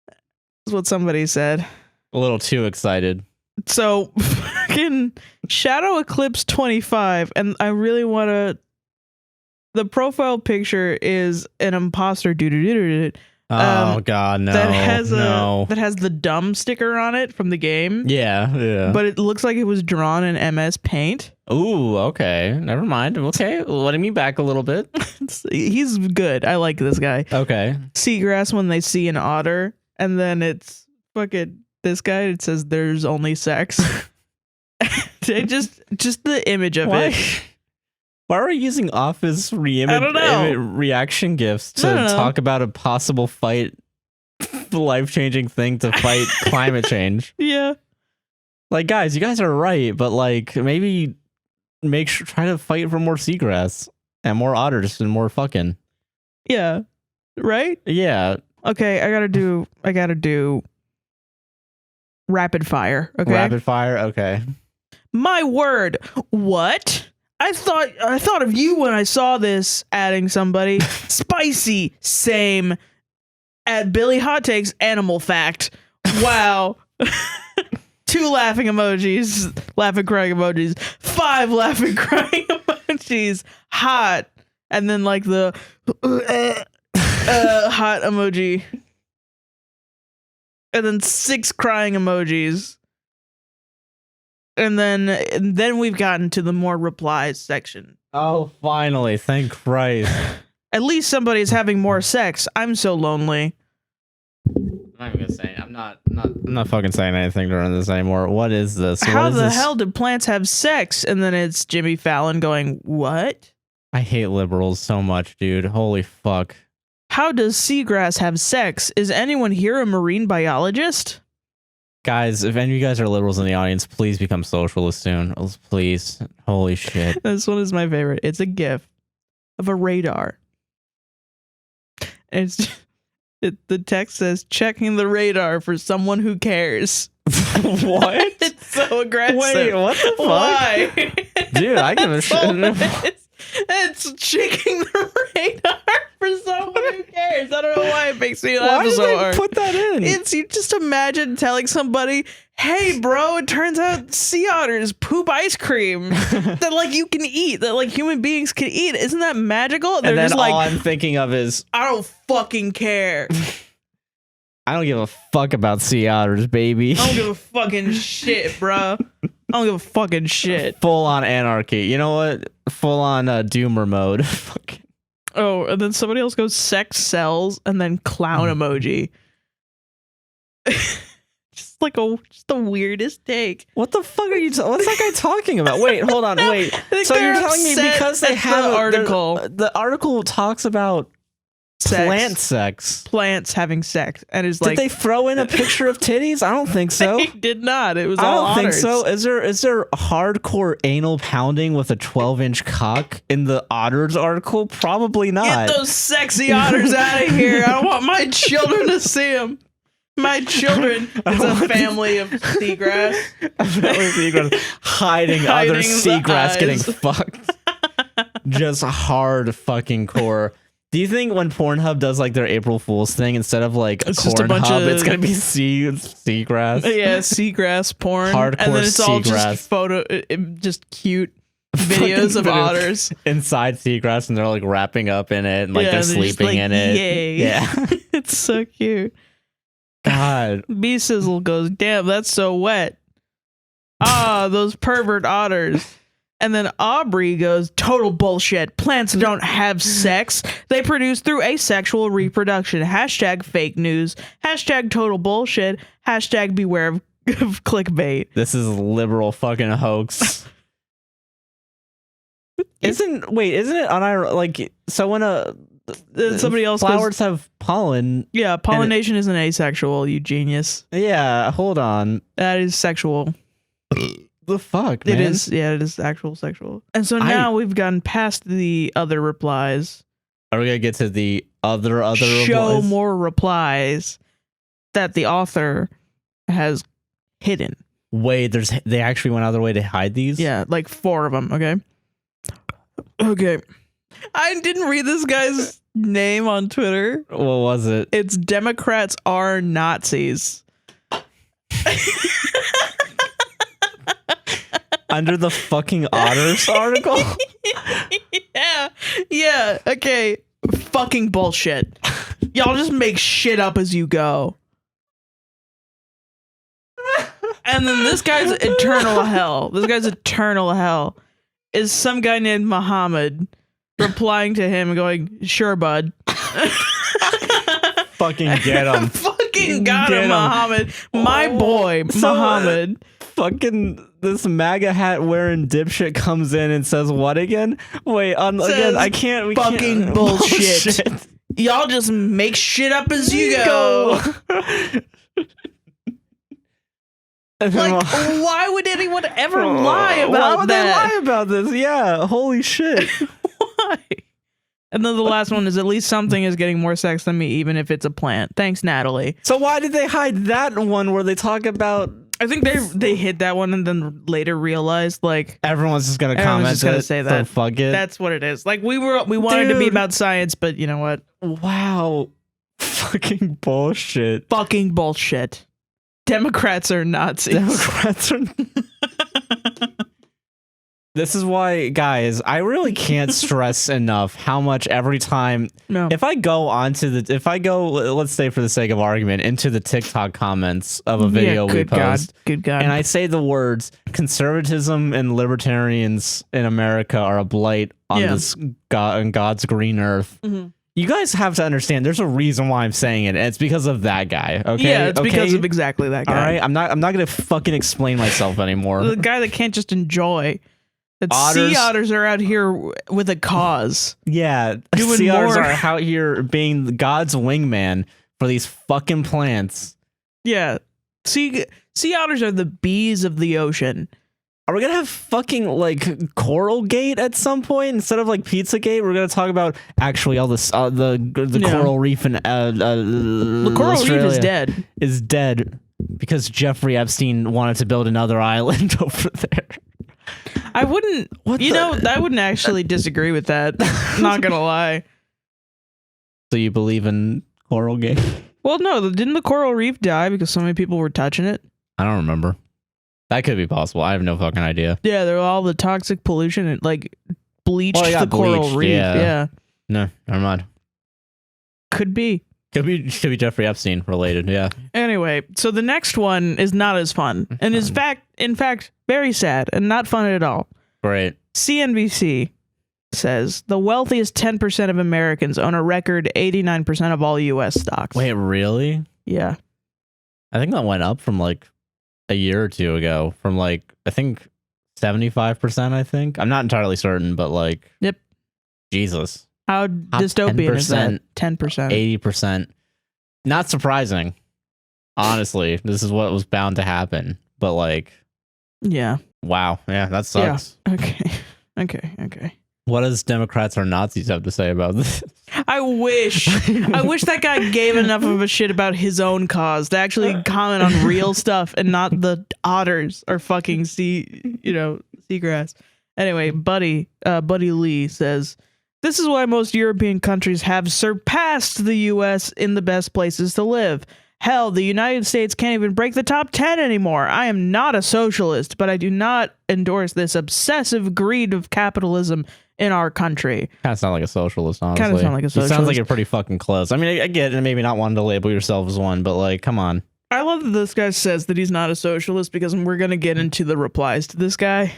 That's what somebody said. A little too excited. So, fucking Shadow Eclipse 25, and I really want to. The profile picture is an imposter. Oh god, no! That has the dumb sticker on it from the game. Yeah. But it looks like it was drawn in MS Paint. Ooh, okay. Never mind. Okay, letting me back a little bit. He's good. I like this guy. Okay. Seagrass when they see an otter, and then it's fucking. This guy, it says there's only sex. just the image of it. Why are we using Office reaction gifs to talk about a possible fight, life-changing thing to fight climate change? Yeah. Like, guys, you guys are right, but like maybe try to fight for more seagrass. And more otters and more fucking. Yeah. Right? Yeah. Okay, I gotta do rapid fire. Okay. Rapid fire. Okay. My word. What? I thought of you when I saw this, adding somebody. Spicy. Same. At Billy Hot Takes, animal fact. Wow. 2 laughing emojis. Laughing crying emojis. 5 laughing crying emojis. Hot. And then like the hot emoji. And then 6 crying emojis. And then we've gotten to the more replies section. Oh, finally. Thank Christ. At least somebody's having more sex. I'm so lonely. I'm not even gonna say it. I'm not fucking saying anything during this anymore. What is this? How the hell did plants have sex? And then it's Jimmy Fallon going, what? I hate liberals so much, dude. Holy fuck. How does seagrass have sex? Is anyone here a marine biologist? Guys, if any of you guys are liberals in the audience, please become socialists soon. Please. Holy shit. This one is my favorite. It's a GIF of a radar. And the text says, checking the radar for someone who cares. What? It's so aggressive. Wait, what the fuck? Why? Dude, I give a shit. It's checking the radar for someone who cares. I don't know why it makes me laugh Why so did they hard. put that in? It's, you just imagine telling somebody, hey bro, it turns out sea otters poop ice cream that like you can eat, that like human beings can eat. Isn't that magical? And then all I'm thinking of is, I don't fucking care. I don't give a fuck about sea otters, baby. I don't give a fucking shit, bro. I don't give a fucking shit. Full on anarchy. You know what? Full on doomer mode. Oh, and then somebody else goes sex sells and then clown emoji. Just the weirdest take. What the fuck are you? What's that guy talking about? Wait, hold on, wait. So you're telling me because they have the article? The article talks about plant sex. Plants having sex, and it's Did like, they throw in a picture of titties? I don't think so. They did not. It was I all don't think otters. so. Is there hardcore anal pounding with a 12-inch cock in the Otters article? Probably not. Get those sexy otters out of here. I don't want my children to see them. My children is a family of seagrass. Hiding other the seagrass getting eyes. fucked. Just hard fucking core. Do you think when Pornhub does like their April Fool's thing, instead of like a It's just a corn bunch hub, of- it's gonna be seagrass? Yeah, seagrass porn. Hardcore and then it's all seagrass. just cute videos of Fucking videos otters. Inside seagrass, and they're like wrapping up in it, and like Yeah, they're just sleeping like, in it. Yay. Yeah. It's so cute. God. B Sizzle goes, damn, that's so wet. Ah, those pervert otters. And then Aubrey goes, total bullshit. Plants don't have sex. They produce through asexual reproduction. Hashtag fake news. Hashtag total bullshit. Hashtag beware of clickbait. This is liberal fucking hoax. Isn't it like, so when Somebody else flowers goes, have pollen? yeah, pollination isn't asexual, you genius. Yeah, hold on. That is sexual. The fuck, man? It is, yeah, it is actual sexual. And so now we've gotten past the other replies. Are we gonna get to the other Show replies? more replies that the author has hidden. Wait, they actually went out of their way to hide these? Yeah, like 4 of them. Okay. I didn't read this guy's name on Twitter. What was it? It's Democrats are Nazis. Under the fucking Otters article? Yeah. Okay. Fucking bullshit. Y'all just make shit up as you go. And then this guy's eternal hell. Is some guy named Muhammad replying to him and going, sure, bud. Fucking get him. Fucking got Get him, 'em. Muhammad. My boy, So, Muhammad. Fucking this MAGA hat wearing dipshit comes in and says what again? Wait, Says again, I can't. We fucking can't. bullshit. Y'all just make shit up as you go. Like, why would anyone ever lie about Why would that? they lie about this? Yeah, holy shit. Why? And then the last one is at least something is getting more sex than me, even if it's a plant. Thanks, Natalie. So why did they hide that one where they talk about? I think they hit that one and then later realized like Everyone's just gonna comment. just gonna say that. So fuck it. That's what it is. Like we wanted to be about science, but you know what? Wow. Fucking bullshit. Fucking bullshit. Democrats are Nazis. Democrats are. This is why, guys, I really can't stress enough how much every time if I go, let's say for the sake of argument, into the TikTok comments of a video we post, good God, and I say the words conservatism and libertarians in America are a blight on this on God's green earth. Mm-hmm. You guys have to understand there's a reason why I'm saying it, and it's because of that guy. Okay. Yeah, it's because of exactly that guy. All right. I'm not gonna fucking explain myself anymore. The guy that can't just enjoy. That Otters. Sea otters are out here with a cause. Yeah, Doing sea otters more. are out here being God's wingman for these fucking plants. Yeah. Sea otters are the bees of the ocean. Are we gonna have fucking like Coral Gate at some point instead of like Pizzagate? We're gonna talk about actually all this the coral reef in the coral reef is dead. Is dead because Jeffrey Epstein wanted to build another island over there. I wouldn't. I wouldn't actually disagree with that. Not gonna lie. So you believe in Coral Gate? Well, no. Didn't the coral reef die because so many people were touching it? I don't remember. That could be possible. I have no fucking idea. Yeah, there were all the toxic pollution and like bleached the coral reef. Yeah. No, never mind. Could be. Could be Jeffrey Epstein related. Yeah. Anyway, so the next one is not as fun and is in fact very sad and not fun at all. Great. CNBC says the wealthiest 10% of Americans own a record 89% of all U.S. stocks. Wait, really? Yeah. I think that went up from like a year or two ago from like, I think 75%, I think. I'm not entirely certain, but like, yep. Jesus. How dystopian is that? 10%. 80%. Not surprising. Honestly, this is what was bound to happen. But like, yeah. Wow. Yeah, that sucks. Yeah. Okay. What does Democrats or Nazis have to say about this? I wish that guy gave enough of a shit about his own cause to actually comment on real stuff and not the otters or fucking seagrass. Anyway, Buddy Lee says, this is why most European countries have surpassed the U.S. in the best places to live. Hell, the United States can't even break the top 10 anymore. I am not a socialist, but I do not endorse this obsessive greed of capitalism in our country. Kind of sound like a socialist, honestly. Kind of sound like a socialist. It sounds like you're pretty fucking close. I mean, I get it, maybe not wanting to label yourself as one, but like, come on. I love that this guy says that he's not a socialist because we're going to get into the replies to this guy.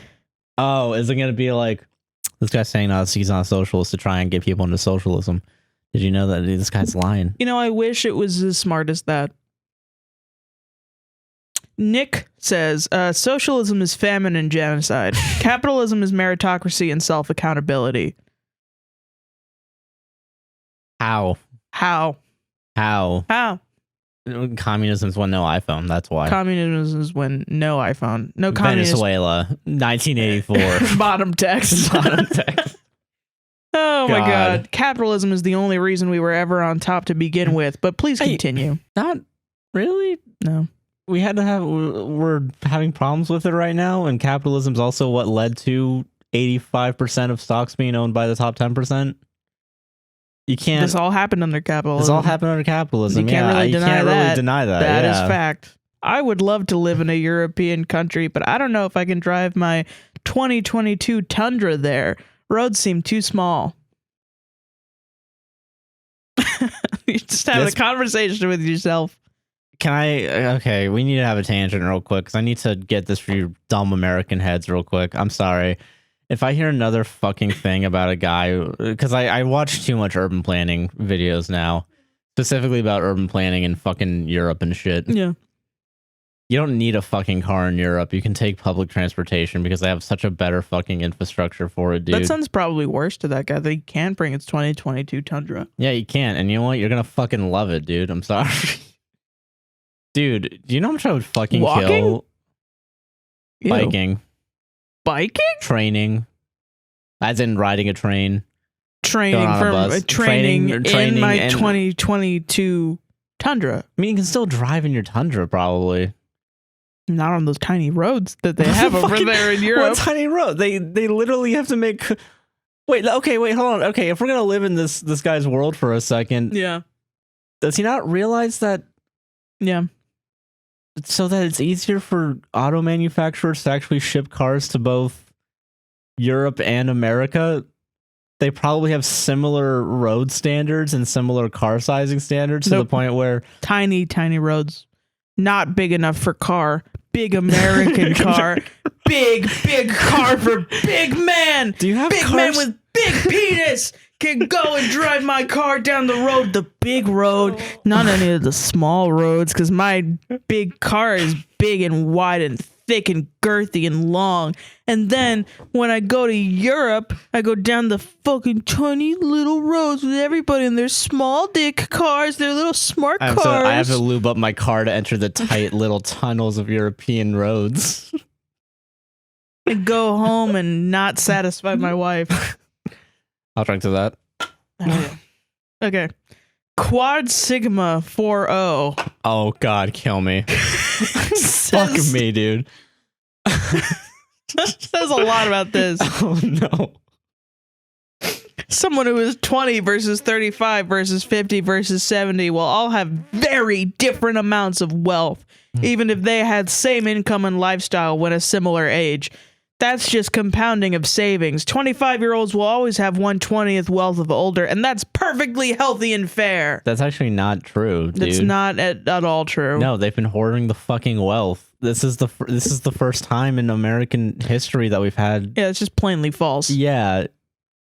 Oh, is it going to be like, this guy's saying he's not a socialist to try and get people into socialism. Did you know that this guy's lying? I wish it was as smart as that. Nick says, socialism is famine and genocide. Capitalism is meritocracy and self-accountability. How? Communism is when no iPhone. That's why. Communism is when no iPhone. No communist. Venezuela, 1984. Bottom text. Bottom text. Oh my God. Capitalism is the only reason we were ever on top to begin with, but please continue. Not really. No. We're having problems with it right now, and capitalism's also what led to 85% of stocks being owned by the top 10%. You can't. This all happened under capitalism. This all happened under capitalism. You can't really deny that. That is fact. I would love to live in a European country, but I don't know if I can drive my 2022 Tundra there. Roads seem too small. You're just having a conversation with yourself. Okay, we need to have a tangent real quick because I need to get this for you dumb American heads real quick. I'm sorry. If I hear another fucking thing about a guy, because I watch too much urban planning videos now, specifically about urban planning in fucking Europe and shit. Yeah. You don't need a fucking car in Europe. You can take public transportation because they have such a better fucking infrastructure for it, dude. That sounds probably worse to that guy that he can't bring his 2022 Tundra. Yeah, you can. And you know what? You're going to fucking love it, dude. I'm sorry. Dude, do you know how much I would fucking kill? Ew. Biking? Biking? Training. As in riding a train. training Going on a for bus. training in my and- 2022 Tundra. I mean, you can still drive in your Tundra, probably. Not on those tiny roads that they have over there in Europe. What tiny road? They literally have to make. Wait, hold on. Okay, if we're gonna live in this guy's world for a second, Yeah. does he not realize that? Yeah. So that it's easier for auto manufacturers to actually ship cars to both Europe and America, they probably have similar road standards and similar car sizing standards to the point where Tiny roads. Not big enough for car. Big American car. Big car for big man. Do you have big cars? man with big penis can go and drive my car down the road, the big road, not any of the small roads, because my big car is big and wide and thick and girthy and long. And then when I go to Europe, I go down the fucking tiny little roads with everybody in their small dick cars, their little smart cars. I have to lube up my car to enter the tight little tunnels of European roads. And go home and not satisfy my wife. I'll drink to that. Okay. Quad Sigma 40 Oh God, kill me. Fuck me, dude. says a lot about this. Oh no. Someone who is 20 versus 35 versus 50 versus 70 will all have very different amounts of wealth, even if they had same income and lifestyle when a similar age. That's just compounding of savings. 25-year-olds will always have 1/20th wealth of older, and that's perfectly healthy and fair. That's actually not true, dude. That's not at all true. No, they've been hoarding the fucking wealth. This is the first time in American history that we've had. Yeah, it's just plainly false. Yeah,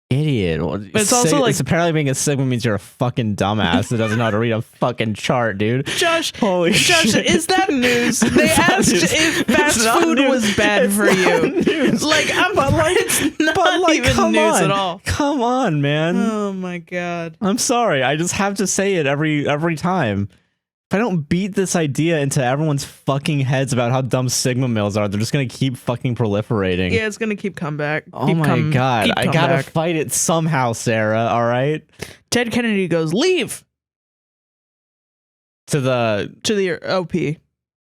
idiot. But it's also like, it's apparently being a Sigma means you're a fucking dumbass that doesn't know how to read a fucking chart, dude. Josh, Holy shit. is that news? They asked if fast food was bad for you. News. Like, it's not even news at all. Come on, man. Oh my God. I'm sorry. I just have to say it every time. If I don't beat this idea into everyone's fucking heads about how dumb Sigma males are, they're just gonna keep fucking proliferating. Yeah, it's gonna keep coming back. Oh my God. I gotta fight it somehow, Sarah. All right. Ted Kennedy goes, leave To the OP. To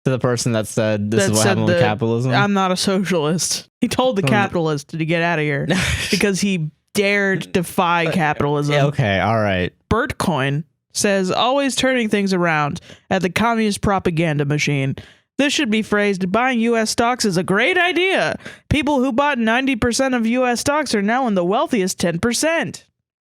the person that said this is what happened with capitalism. I'm not a socialist. He told the capitalist to get out of here because he dared defy capitalism. Okay, all right. Bertcoin says, always turning things around at the communist propaganda machine. This should be phrased, buying U.S. stocks is a great idea. People who bought 90% of U.S. stocks are now in the wealthiest 10%.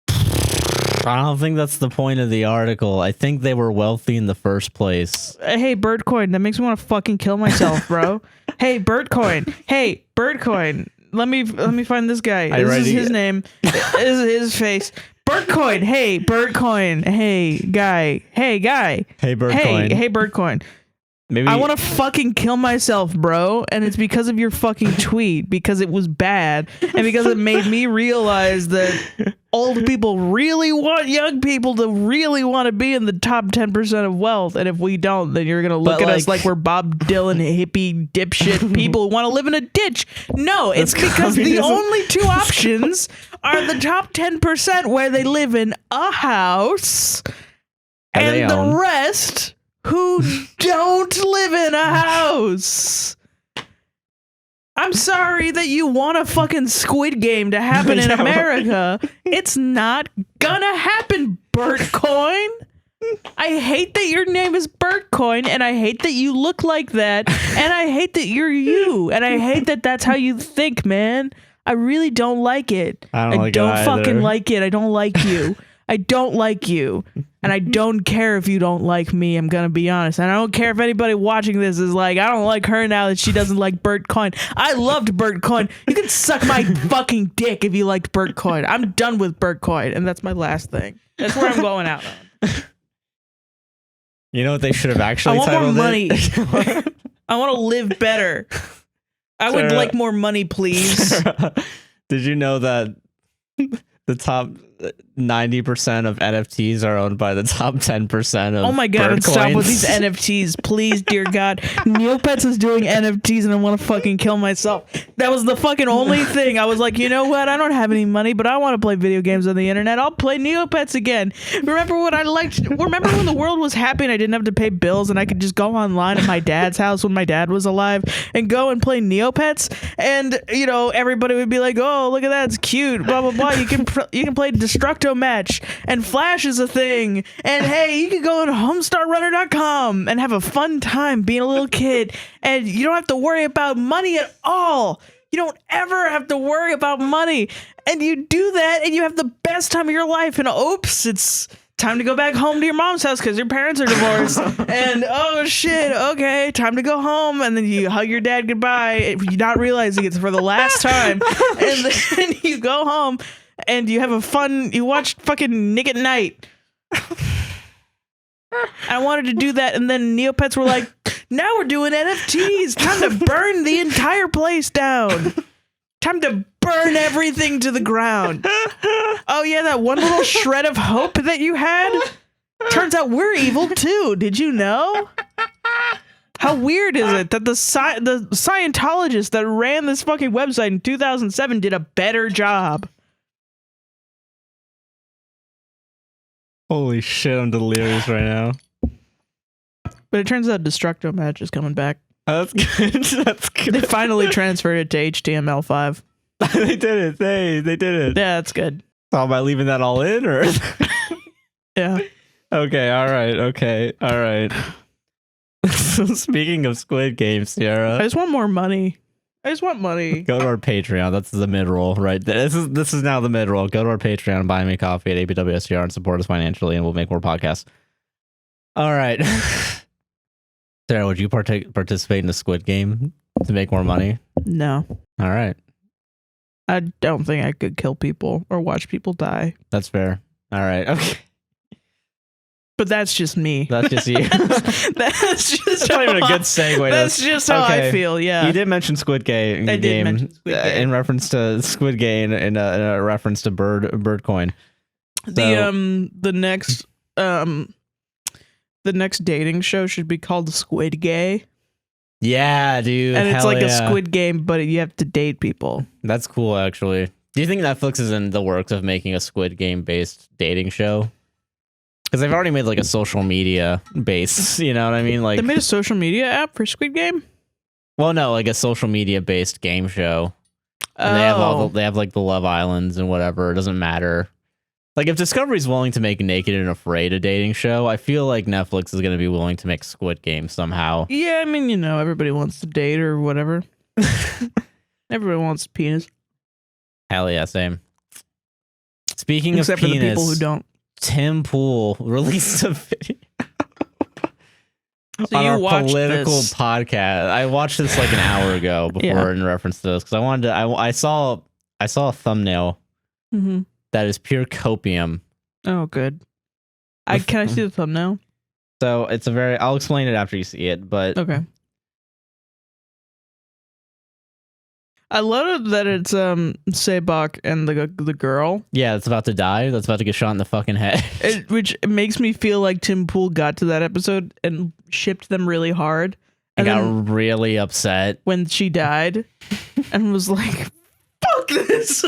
I don't think that's the point of the article. I think they were wealthy in the first place. Hey, Bertcoin, that makes me want to fucking kill myself, bro. Hey, Bertcoin. Hey, Bertcoin. Let me find this guy. This is his name. This is his face. Bertcoin. Hey, Bertcoin. Hey, guy. Hey, guy. Hey, Bertcoin. Hey, Bertcoin. Maybe I want to fucking kill myself, bro. And it's because of your fucking tweet, because it was bad, and because it made me realize that old people really want young people to really want to be in the top 10% of wealth. And if we don't, then you're going to look at us like we're Bob Dylan hippie dipshit people who want to live in a ditch. No, it's because the only two options are the top 10% where they live in a house and the rest who don't live in a house. I'm sorry that you want a fucking Squid Game to happen in America. It's not gonna happen, Bertcoin. I hate that your name is Bertcoin, and I hate that you look like that, and I hate that you're you, and I hate that that's how you think, man. I really don't like it. I don't fucking like it. I don't like you. I don't like you, and I don't care if you don't like me. I'm gonna be honest, and I don't care if anybody watching this is like, I don't like her now that she doesn't like Bertcoin. I loved Bertcoin. You can suck my fucking dick if you liked Bertcoin. I'm done with Bertcoin, and that's my last thing. That's where I'm going out on. You know what they should have actually titled more money. I want to live better. I would like more money, please. Did you know that the top 90% of NFTs are owned by the top 10% of Oh my god, bird and stop with coins. these NFTs. Please, dear God. Neopets is doing NFTs and I want to fucking kill myself. That was the fucking only thing. I was like, you know what? I don't have any money, but I want to play video games on the internet. I'll play Neopets again. Remember when the world was happy and I didn't have to pay bills and I could just go online at my dad's house when my dad was alive and go and play Neopets? And, you know, everybody would be like, oh, look at that. It's cute. Blah, blah, blah. You can play Destructo Match and Flash is a thing. And hey, you can go on homestarrunner.com and have a fun time being a little kid. And you don't have to worry about money at all. You don't ever have to worry about money. And you do that and you have the best time of your life. And oops, it's time to go back home to your mom's house because your parents are divorced. And oh shit, okay, time to go home. And then you hug your dad goodbye, not realizing it's for the last time. And then you go home and you have you watch fucking Nick at Night. I wanted to do that, and then Neopets were like, now we're doing NFTs. Time to burn the entire place down. Time to burn everything to the ground. Oh yeah, that one little shred of hope that you had? Turns out we're evil too. Did you know? How weird is it that the Scientologists that ran this fucking website in 2007 did a better job? Holy shit, I'm delirious right now. But it turns out Destructo Match is coming back. Oh, that's good. That's good. They finally transferred it to HTML5. They did it. They did it. Yeah, that's good. So am I leaving that all in, or? Yeah. Okay. All right. Okay. All right. So speaking of Squid Game, Sierra, I just want more money. I just want money. go to our Patreon. That's the mid roll, right? This is now the mid roll. Go to our Patreon and buy me a coffee at APWSTR and support us financially, and we'll make more podcasts. All right. Sarah, would you participate in the Squid Game to make more money? No. All right. I don't think I could kill people or watch people die. That's fair. All right. Okay. But that's just me. That's just you. That's just not even a good segue. That's just how I feel. Yeah. You did mention Squid Game. I did mention Squid Game in reference to Squid Game and a reference to Birdcoin. The next dating show should be called Squid Gay. Yeah, dude. And it's like a Squid Game, but you have to date people. That's cool, actually. Do you think Netflix is in the works of making a Squid Game based dating show? Because they've already made like a social media base, you know what I mean? Like they made a social media app for Squid Game? Well, no, like a social media based game show. And they have like the Love Islands and whatever. It doesn't matter. Like if Discovery's willing to make Naked and Afraid a dating show, I feel like Netflix is going to be willing to make Squid Game somehow. Yeah, I mean, you know, everybody wants to date or whatever. Everybody wants penis. Hell yeah, same. Speaking Except of penis, for the people who don't. Tim Pool released a video So on you our watched political this. podcast. I watched this like an hour ago before in reference to this because I wanted to. I saw a thumbnail that is pure copium. Oh, good. Can I see the thumbnail? So it's I'll explain it after you see it, but okay. I love it that it's Sebok and the girl. Yeah, it's about to die. That's about to get shot in the fucking head. Which makes me feel like Tim Pool got to that episode and shipped them really hard. And got really upset when she died and was like, fuck this.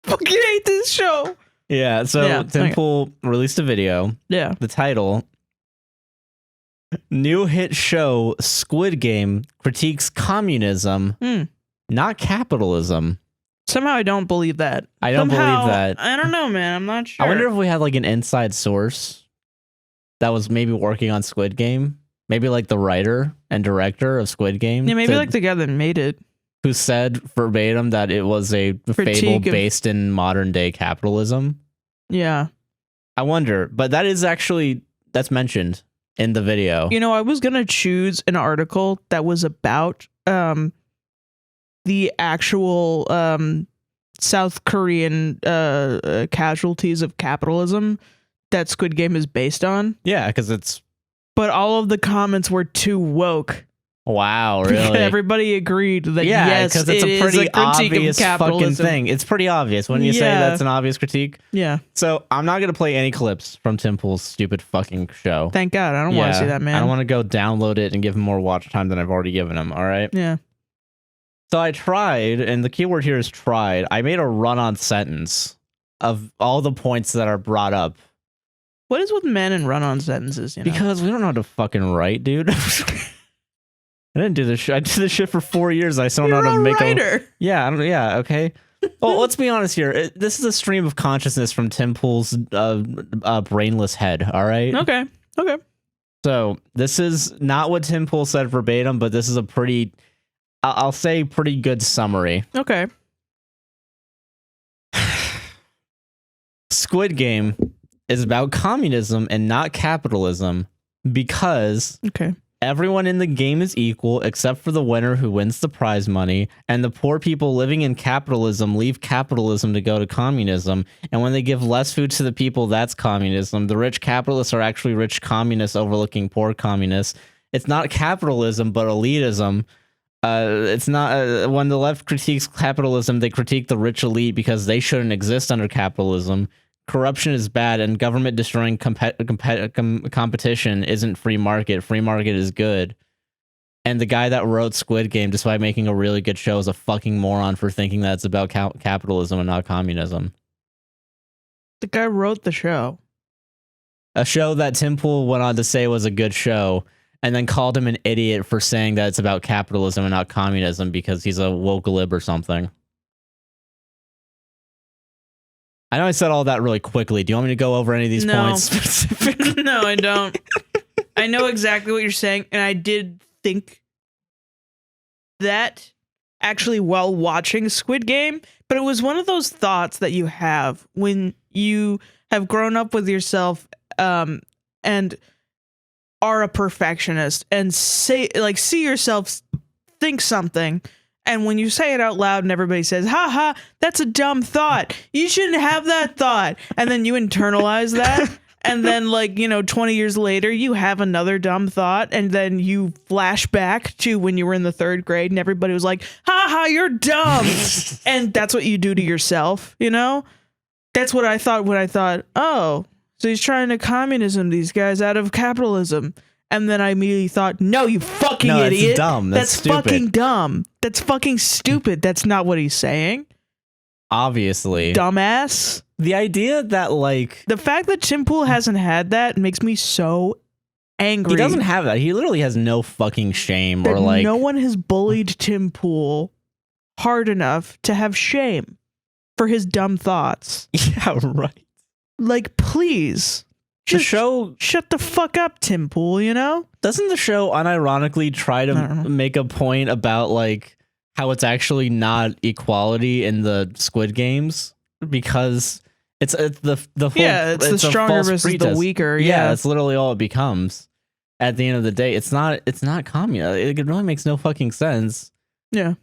Fucking hate this show. Yeah, so Tim Pool released a video. Yeah. The title, New Hit Show Squid Game Critiques Communism, Not Capitalism. Somehow I don't believe that. I don't believe that. I don't know, man. I'm not sure. I wonder if we had like an inside source that was maybe working on Squid Game. Maybe like the writer and director of Squid Game. Yeah, maybe like the guy that made it. Who said verbatim that it was a fable based in modern day capitalism. Yeah. I wonder, but that's mentioned in the video. You know, I was going to choose an article that was about the actual South Korean casualties of capitalism that Squid Game is based on. Yeah, because it's... But all of the comments were too woke. Wow, really? Everybody agreed that yes, because it's a pretty obvious fucking thing. It's pretty obvious when you say that's an obvious critique. Yeah. So I'm not gonna play any clips from Tim Pool's stupid fucking show. Thank God. I don't want to see that, man. I don't want to go download it and give him more watch time than I've already given him. All right. Yeah. So I tried, and the keyword here is tried. I made a run-on sentence of all the points that are brought up. What is with men and run-on sentences? You know? Because we don't know how to fucking write, dude. I didn't do this shit. I did this shit for 4 years. I still don't know how to make writer. Yeah, okay. Well, let's be honest here. This is a stream of consciousness from Tim Pool's brainless head, all right? Okay. So this is not what Tim Pool said verbatim, but this is a pretty, I'll say pretty good summary. Okay. Squid Game is about communism and not capitalism because everyone in the game is equal except for the winner who wins the prize money, and the poor people living in capitalism leave capitalism to go to communism, and when they give less food to the people, that's communism. The rich capitalists are actually rich communists overlooking poor communists. It's not capitalism, but elitism. It's not when the left critiques capitalism, they critique the rich elite because they shouldn't exist under capitalism. Corruption is bad, and government destroying competition isn't free market. Free market is good. And the guy that wrote Squid Game, despite making a really good show, is a fucking moron for thinking that it's about capitalism and not communism. The guy wrote the show. A show that Tim Pool went on to say was a good show, and then called him an idiot for saying that it's about capitalism and not communism because he's a woke lib or something. I know I said all that really quickly. Do you want me to go over any of these points specifically? No, I don't. I know exactly what you're saying, and I did think that actually while watching Squid Game, but it was one of those thoughts that you have when you have grown up with yourself and are a perfectionist and see yourself think something. And when you say it out loud and everybody says, ha ha, that's a dumb thought. You shouldn't have that thought. And then you internalize that. And then 20 years later, you have another dumb thought. And then you flash back to when you were in the 3rd grade and everybody was like, ha ha, you're dumb. And that's what you do to yourself, you know? That's what I thought when I thought, oh, so he's trying to communism these guys out of capitalism. And then I immediately thought, no, you fucking idiot. That's dumb. That's stupid. Fucking dumb. That's fucking stupid. That's not what he's saying. Obviously. Dumbass. The idea that the fact that Tim Pool hasn't had that makes me so angry. He doesn't have that. He literally has no fucking shame that or no one has bullied Tim Pool hard enough to have shame for his dumb thoughts. Yeah, right. Please. Just shut the fuck up, Tim Pool, you know? Doesn't the show unironically try to make a point about how it's actually not equality in the Squid Games? Because it's the whole it's the stronger versus the weaker. Yeah, that's literally all it becomes. At the end of the day, it's not communist. It really makes no fucking sense. Yeah.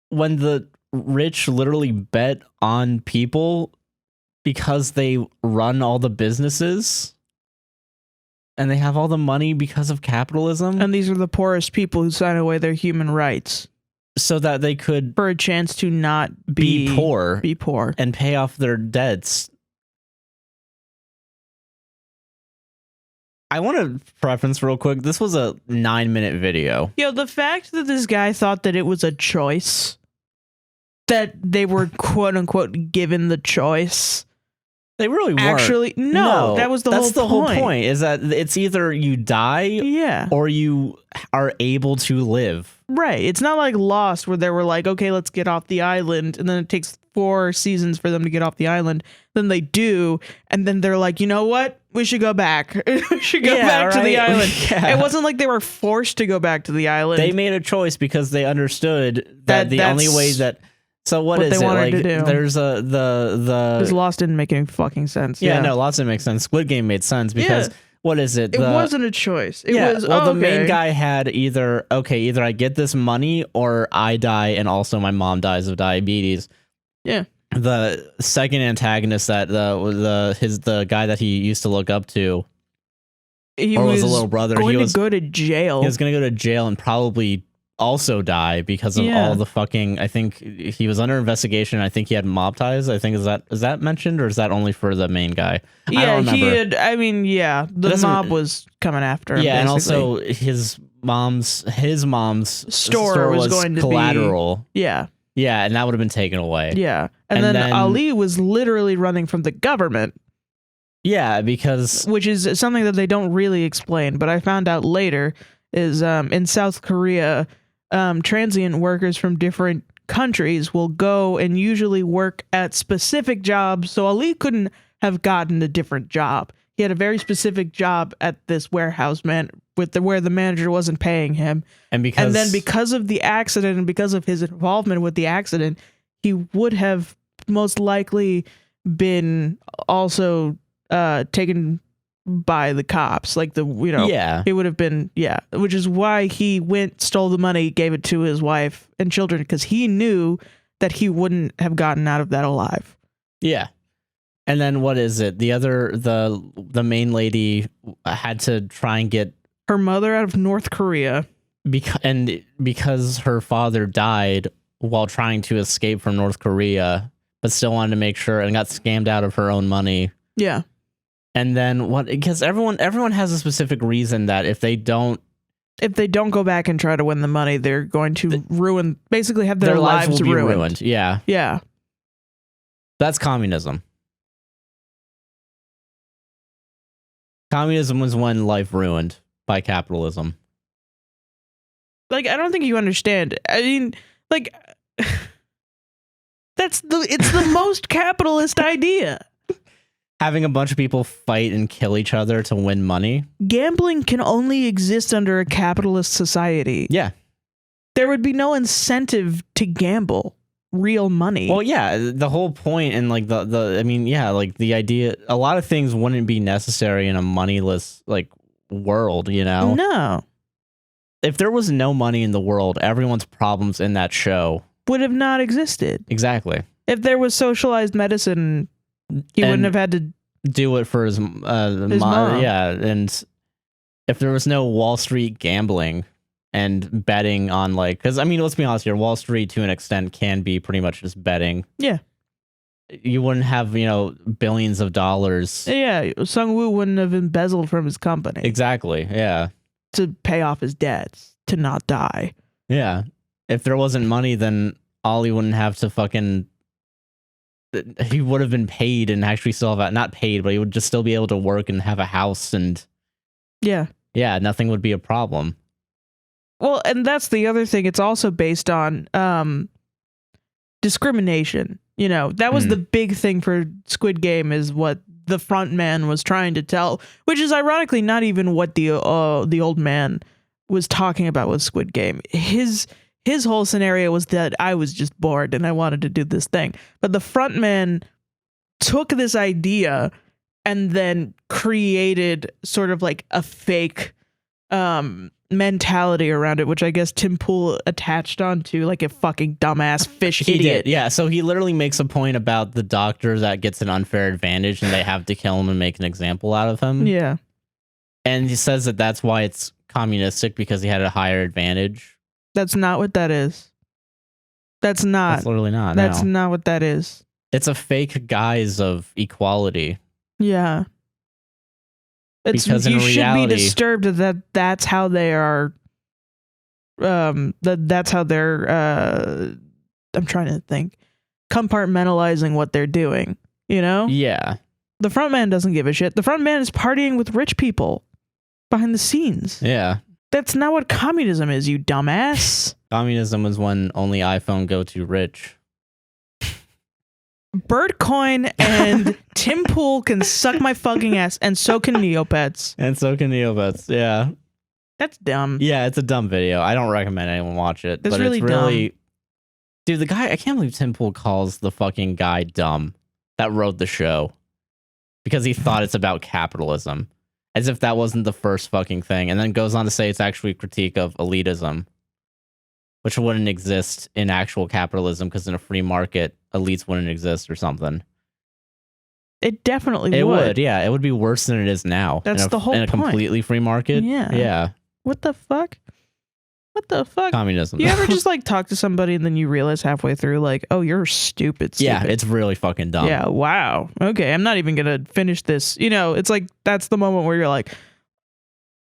When the rich literally bet on people because they run all the businesses and they have all the money because of capitalism. And these are the poorest people who sign away their human rights so that they could for a chance to not be poor and pay off their debts. I want to preference real quick. This was a 9-minute video. The fact that this guy thought that it was a choice, that they were quote unquote given the choice. They really weren't. Actually, no, that was that's the whole point. Is that it's either you die or you are able to live. Right. It's not like Lost where they were like, okay, let's get off the island. And then it takes 4 seasons for them to get off the island. Then they do. And then they're like, you know what? We should go back. We should go back to the island. It wasn't like they were forced to go back to the island. They made a choice because they understood that the only way that... So what is they it? Wanted to do. There's because Lost didn't make any fucking sense. Yeah, no, Lost didn't make sense. Squid Game made sense because what is it? It wasn't a choice. It was the main guy had either I get this money or I die and also my mom dies of diabetes. Yeah. The second antagonist that the guy that he used to look up to, he or was was a little brother. going He to was go to jail. he was going to go to jail and probably also die because of all the fucking. I think he was under investigation. I think he had mob ties. I think is that mentioned, or is that only for the main guy? Yeah, I don't remember. he had. I mean, yeah, the mob was coming after him. Yeah, basically. and also his mom's store was going to collateral. be. Yeah. Yeah, and that would have been taken away. Yeah, and then Ali was literally running from the government. Yeah, because which is something that they don't really explain, but I found out later is in South Korea, transient workers from different countries will go and usually work at specific jobs. So Ali couldn't have gotten a different job. He had a very specific job at this warehouse where the manager wasn't paying him. And then because of the accident and because of his involvement with the accident, he would have most likely been also taken by the cops. Like he would have been, which is why he stole the money, gave it to his wife and children, because he knew that he wouldn't have gotten out of that alive. Yeah. And then what is it? The main lady had to try and get her mother out of North Korea. Because her father died while trying to escape from North Korea, but still wanted to make sure, and got scammed out of her own money. Yeah. And then what? Because everyone has a specific reason that if they don't go back and try to win the money, they're going to basically have their lives will be ruined. Yeah. Yeah. That's communism. Communism was when life ruined by capitalism. Like, I don't think you understand. I mean, like, it's the most capitalist idea. Having a bunch of people fight and kill each other to win money. Gambling can only exist under a capitalist society. Yeah. There would be no incentive to gamble real money. Well, yeah, the whole point and like the idea, a lot of things wouldn't be necessary in a moneyless world, No. If there was no money in the world, everyone's problems in that show would have not existed. Exactly. If there was socialized medicine, he wouldn't have had to do it for his mom. Yeah, and if there was no Wall Street gambling and betting on because let's be honest here, Wall Street to an extent can be pretty much just betting. Yeah. You wouldn't have, billions of dollars. Yeah, Sung-woo wouldn't have embezzled from his company. Exactly, yeah. To pay off his debts, to not die. Yeah. If there wasn't money, then Ollie wouldn't have to he would have been paid and actually still have, not paid, but he would just still be able to work and have a house and... Yeah. Yeah, nothing would be a problem. Well, and that's the other thing. It's also based on discrimination. That was the big thing for Squid Game, is what the front man was trying to tell, which is ironically not even what the old man was talking about with Squid Game. His whole scenario was that I was just bored and I wanted to do this thing. But the front man took this idea and then created sort of like a fake mentality around it, which I guess Tim Pool attached onto like a fucking dumbass fish idiot. Did, yeah. So he literally makes a point about the doctor that gets an unfair advantage and they have to kill him and make an example out of him. Yeah. And he says that that's why it's communistic, because he had a higher advantage. That's not what that is. That's literally not. That's not what that is. It's a fake guise of equality. Yeah. Because in reality, should be disturbed that that's how they are. That's how they're. I'm trying to think. Compartmentalizing what they're doing. Yeah. The front man doesn't give a shit. The front man is partying with rich people behind the scenes. Yeah. That's not what communism is, you dumbass. Communism is when only iPhone go to rich. Birdcoin and Tim Pool can suck my fucking ass, and so can Neopets. And so can Neopets, yeah. That's dumb. Yeah, it's a dumb video. I don't recommend anyone watch it. That's but really it's really dumb. Dude, the guy, I can't believe Tim Pool calls the fucking guy dumb that wrote the show. Because he thought it's about capitalism. As if that wasn't the first fucking thing. And then goes on to say it's actually a critique of elitism. Which wouldn't exist in actual capitalism, because in a free market, elites wouldn't exist or something. It definitely It would. would, yeah. It would be worse than it is now. That's the whole in a point. completely free market. Yeah. Yeah. What the fuck? What the fuck? Communism. You ever just like talk to somebody and then you realize halfway through, like, oh, you're stupid. Yeah, it's really fucking dumb. Yeah, wow. Okay, I'm not even gonna finish this. You know, it's like that's the moment where you're like,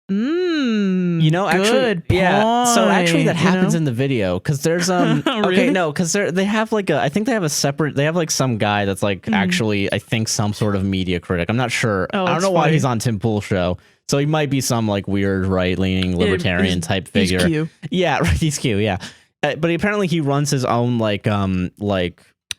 you know, actually, good yeah. So actually, that point, happens you know? in the video because there's okay, Really? no, because they have like I think they have a separate. They have like some guy that's like actually I think some sort of media critic. I'm not sure. Oh, I don't that's know why funny. he's on Tim Pool's show. So he might be some like weird right leaning libertarian type figure. He's cute. Yeah, right. He's cute. Yeah, but apparently he runs his own like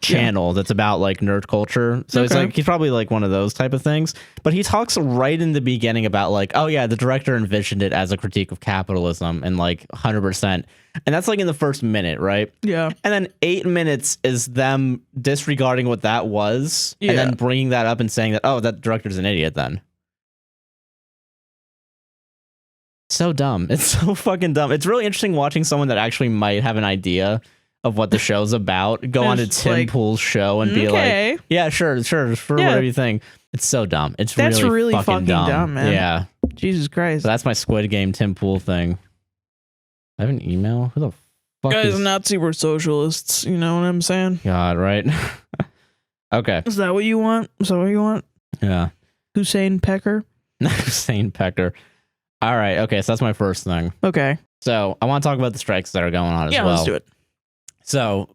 channel that's about like nerd culture. So it's Okay. like he's probably like one of those type of things. But he talks right in the beginning about like, oh yeah, the director envisioned it as a critique of capitalism and like 100%. And that's like in the first minute, right? Yeah. And then 8 minutes is them disregarding what that was and then bringing that up and saying that, oh, that director's an idiot then. So dumb. It's so fucking dumb. It's really interesting watching someone that actually might have an idea of what the show's about go on to It's Tim like, Pool's show and be okay. like, yeah, sure, Yeah. whatever you think. It's so dumb. It's That's really fucking dumb, man. Yeah. Jesus Christ. So that's my Squid Game Tim Pool thing. I have an email. Who the fuck Guys, is Nazi were socialists. You know what I'm saying? God, right? Okay. Is that what you want? Is that what you want? Yeah. Hussein Pecker? Hussein Pecker. All right. Okay. So that's my first thing. Okay. So I want to talk about the strikes that are going on as well. Yeah, let's do it. So,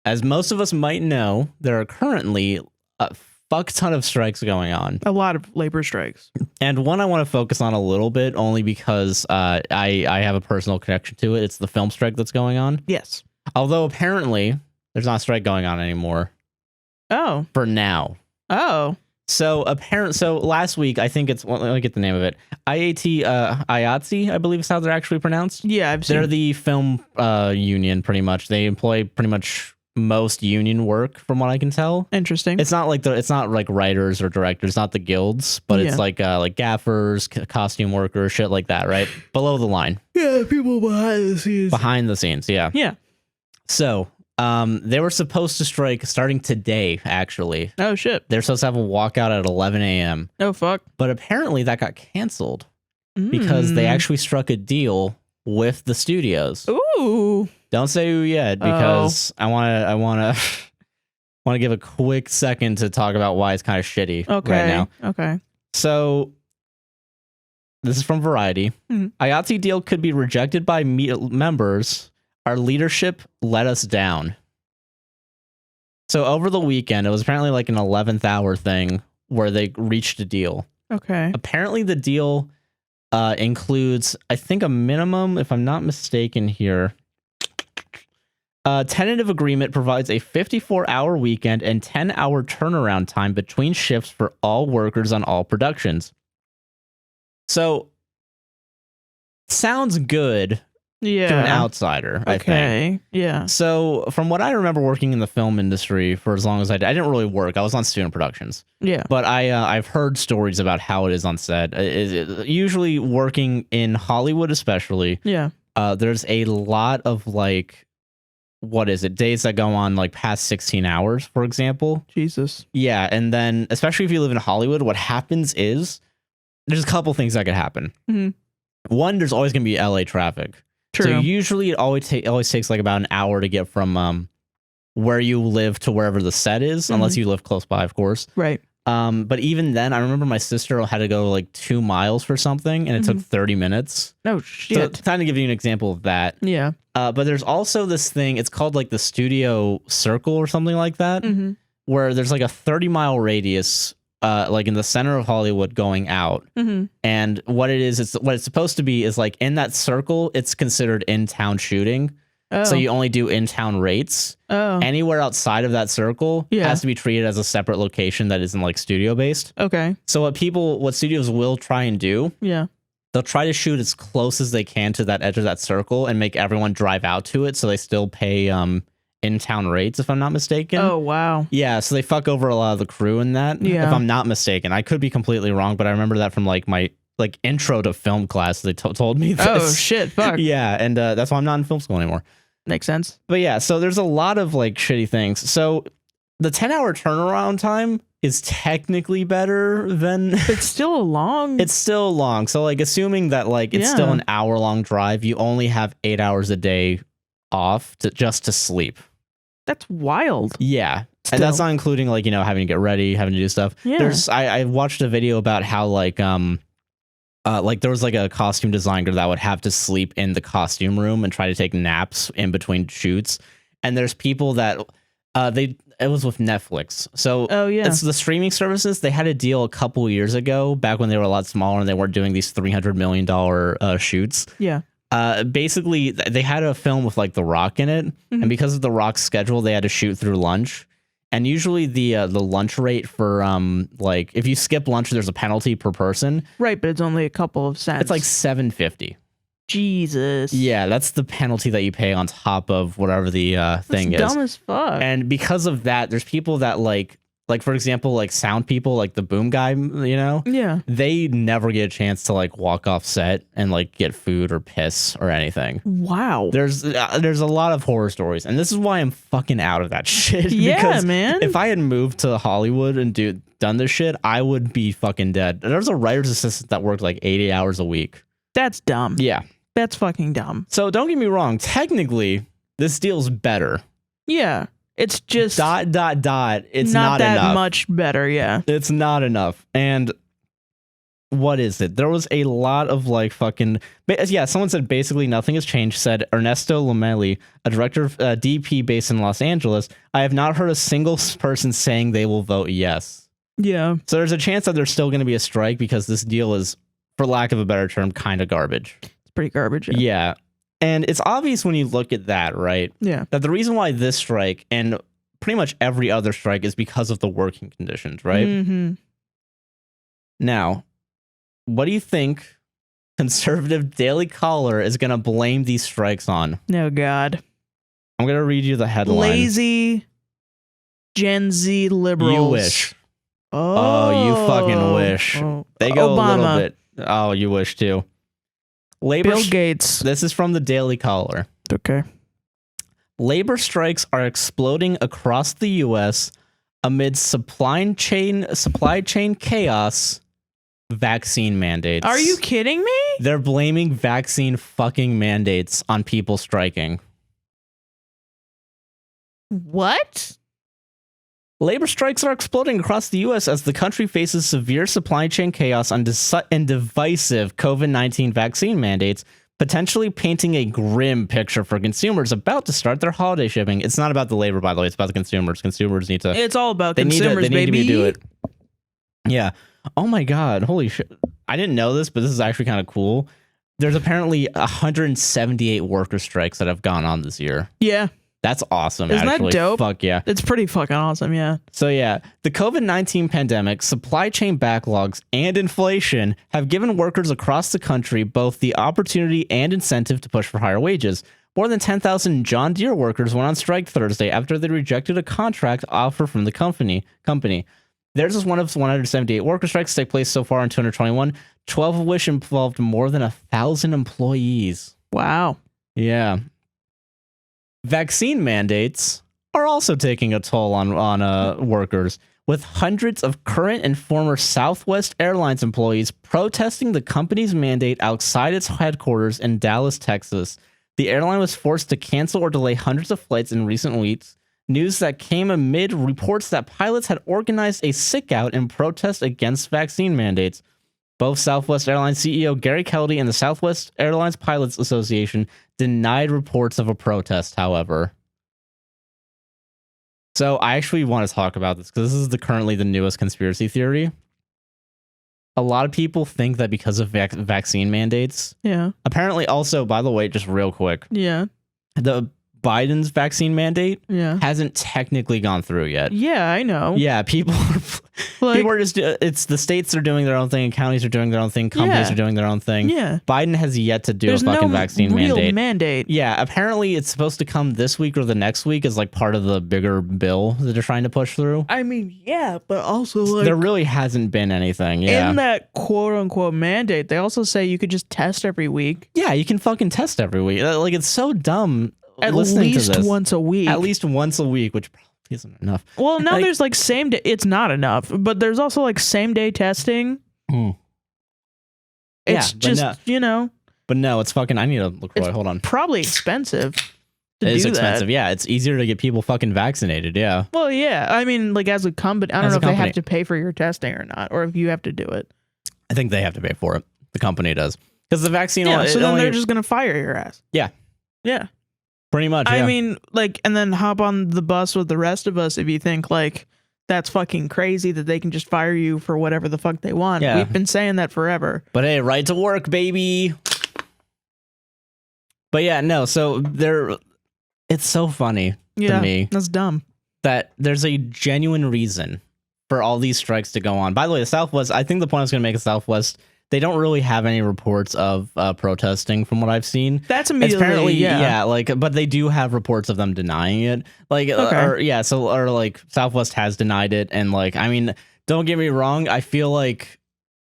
as most of us might know, there are currently a fuck ton of strikes going on. A lot of labor strikes. And one I want to focus on a little bit only because I have a personal connection to it. It's the film strike that's going on. Yes. Although apparently there's not a strike going on anymore Oh. for now. Oh. So last week, I think it's, well, let me get the name of it. IATSE, I believe is how they're actually pronounced. Yeah, I've seen. They're the film union, pretty much. They employ pretty much most union work, from what I can tell. Interesting. It's not like writers or directors, not the guilds, but it's like gaffers, costume workers, shit like that, right? Below the line. Yeah, people behind the scenes. Behind the scenes, yeah. Yeah. So, they were supposed to strike starting today, actually. Oh, shit. They're supposed to have a walkout at 11 a.m. Oh, fuck. But apparently that got canceled because they actually struck a deal with the studios. Ooh. Don't say who yet, because I want to give a quick second to talk about why it's kind of shitty right now. Okay. So this is from Variety. IATSE deal could be rejected by members. Our leadership let us down. So over the weekend, it was apparently like an 11th hour thing where they reached a deal. Okay. Apparently the deal includes, I think, a minimum, if I'm not mistaken here. Tentative agreement provides a 54-hour weekend and 10-hour turnaround time between shifts for all workers on all productions. So, sounds good Yeah. to an outsider, I think. Okay. Yeah. So, from what I remember working in the film industry for as long as I didn't really work. I was on student productions. Yeah. But I've heard stories about how it is on set. Usually working in Hollywood especially, Yeah. there's a lot of like, what is it, days that go on like past 16 hours, for example. Jesus. Yeah, and then especially if you live in Hollywood, what happens is there's a couple things that could happen. One, there's always going to be LA traffic. True. So usually it always takes like about an hour to get from where you live to wherever the set is, unless you live close by, of course. Right. But even then, I remember my sister had to go like 2 miles for something, and it took 30 minutes. Oh, So shit. to kind of give you an example of that. Yeah. But there's also this thing, it's called like the studio circle or something like that, where there's like a 30-mile radius, like in the center of Hollywood going out. And what it is, what it's supposed to be is like in that circle, it's considered in-town shooting. Oh. So you only do in-town rates. Oh. Anywhere outside of that circle has to be treated as a separate location that isn't like studio based. Okay. So what studios will try and do, Yeah. they'll try to shoot as close as they can to that edge of that circle and make everyone drive out to it, so they still pay in-town rates, if I'm not mistaken. Oh, wow. Yeah, so they fuck over a lot of the crew in that, Yeah. if I'm not mistaken. I could be completely wrong, but I remember that from like my like intro to film class. They told me this. Oh, shit. Fuck. Yeah, and that's why I'm not in film school anymore. Makes sense. But yeah, so there's a lot of like shitty things. So the 10-hour turnaround time is technically better than It's still long. it's still long. So like assuming that like it's still an hour-long drive, you only have 8 hours a day off just to sleep. That's wild. Yeah. And that's not including like, you know, having to get ready, having to do stuff. Yeah. I watched a video about how like there was like a costume designer that would have to sleep in the costume room and try to take naps in between shoots. And there's people that it was with Netflix. So it's the streaming services. They had a deal a couple years ago, back when they were a lot smaller and they weren't doing these $300 million shoots. Yeah. Basically, they had a film with like The Rock in it. Mm-hmm. And because of The Rock's schedule, they had to shoot through lunch. And usually the lunch rate for like if you skip lunch, there's a penalty per person. Right, but it's only a couple of cents. It's like $7.50. Jesus. Yeah, that's the penalty that you pay on top of whatever the thing is. Dumb as fuck. And because of that, there's people that like for example, like sound people, like the boom guy, you know? Yeah. They never get a chance to like walk off set and like get food or piss or anything. Wow. There's a lot of horror stories, and this is why I'm fucking out of that shit. Yeah, because man. If I had moved to Hollywood and done this shit, I would be fucking dead. There's a writer's assistant that worked like 80 hours a week. That's dumb. Yeah. That's fucking dumb. So don't get me wrong. Technically, this deal's better. Yeah. It's just... It's not that enough. much better, yeah. It's not enough. And what is it? There was a lot of like fucking... Yeah, someone said basically nothing has changed, said Ernesto Lomelli, a director of DP based in Los Angeles. I have not heard a single person saying they will vote yes. Yeah. So there's a chance that there's still going to be a strike because this deal is, for lack of a better term, kind of garbage. Pretty garbage. Yeah. And it's obvious when you look at that, right? Yeah. That the reason why this strike and pretty much every other strike is because of the working conditions, right? Mm-hmm. Now, what do you think conservative Daily Caller is going to blame these strikes on? Oh, God. I'm going to read you the headline. Lazy Gen Z liberals. You wish. Oh, you fucking wish. They go Obama. a little bit. Oh, you wish too. Bill Gates. This is from the Daily Caller. Okay. Labor strikes are exploding across the U.S. amid supply chain chaos. Vaccine mandates. Are you kidding me? They're blaming vaccine fucking mandates on people striking. What? Labor strikes are exploding across the U.S. as the country faces severe supply chain chaos and divisive COVID-19 vaccine mandates, potentially painting a grim picture for consumers about to start their holiday shipping. It's not about the labor, by the way. It's about the consumers. Consumers need to... It's all about consumers, they need baby. to do it. Yeah. Oh, my God. Holy shit. I didn't know this, but this is actually kind of cool. There's apparently 178 worker strikes that have gone on this year. Yeah. That's awesome. Isn't actually. that dope? Fuck yeah. It's pretty fucking awesome, yeah. So yeah, the COVID-19 pandemic, supply chain backlogs, and inflation have given workers across the country both the opportunity and incentive to push for higher wages. More than 10,000 John Deere workers went on strike Thursday after they rejected a contract offer from the company. Theirs is one of 178 worker strikes to take place so far in 2021, 12 of which involved more than 1,000 employees. Wow. Yeah. Vaccine mandates are also taking a toll on workers, with hundreds of current and former Southwest Airlines employees protesting the company's mandate outside its headquarters in Dallas, Texas. The airline was forced to cancel or delay hundreds of flights in recent weeks, news that came amid reports that pilots had organized a sick-out in protest against vaccine mandates. Both Southwest Airlines CEO Gary Kelly and the Southwest Airlines Pilots Association denied reports of a protest, however. So I actually want to talk about this because this is currently the newest conspiracy theory. A lot of people think that because of vaccine mandates. Yeah. Apparently also, by the way, just real quick. Yeah. The Biden's vaccine mandate hasn't technically gone through yet. Yeah, I know. Yeah, people are just, it's the states are doing their own thing, and counties are doing their own thing, companies are doing their own thing. Yeah. Biden has yet to do a fucking vaccine mandate. Yeah, apparently it's supposed to come this week or the next week as like part of the bigger bill that they're trying to push through. I mean, yeah, but also like there really hasn't been anything. Yeah. In that quote unquote mandate, they also say you could just test every week. Yeah, you can fucking test every week. Like it's so dumb. At least once a week. At least once a week, which isn't enough. Well, now there's like same day. It's not enough, but there's also like same day testing. It's just, But no, it's fucking, I need to look for it. Hold on. Probably expensive. It is expensive. Yeah, it's easier to get people fucking vaccinated. Yeah. Well, yeah. I mean, like as a company, I don't know if they have to pay for your testing or not, or if you have to do it. I think they have to pay for it. The company does. Because the vaccine... so then they're just going to fire your ass. Yeah. Yeah. Pretty much, I mean, like, and then hop on the bus with the rest of us if you think, like, that's fucking crazy that they can just fire you for whatever the fuck they want. Yeah. We've been saying that forever. But hey, right to work, baby. But yeah, no, so it's so funny to me. That's dumb. That there's a genuine reason for all these strikes to go on. By the way, the Southwest, I think the point I was going to make is Southwest, they don't really have any reports of protesting from what I've seen. That's immediately, apparently, but they do have reports of them denying it. Like, or like Southwest has denied it. And like, I mean, don't get me wrong. I feel like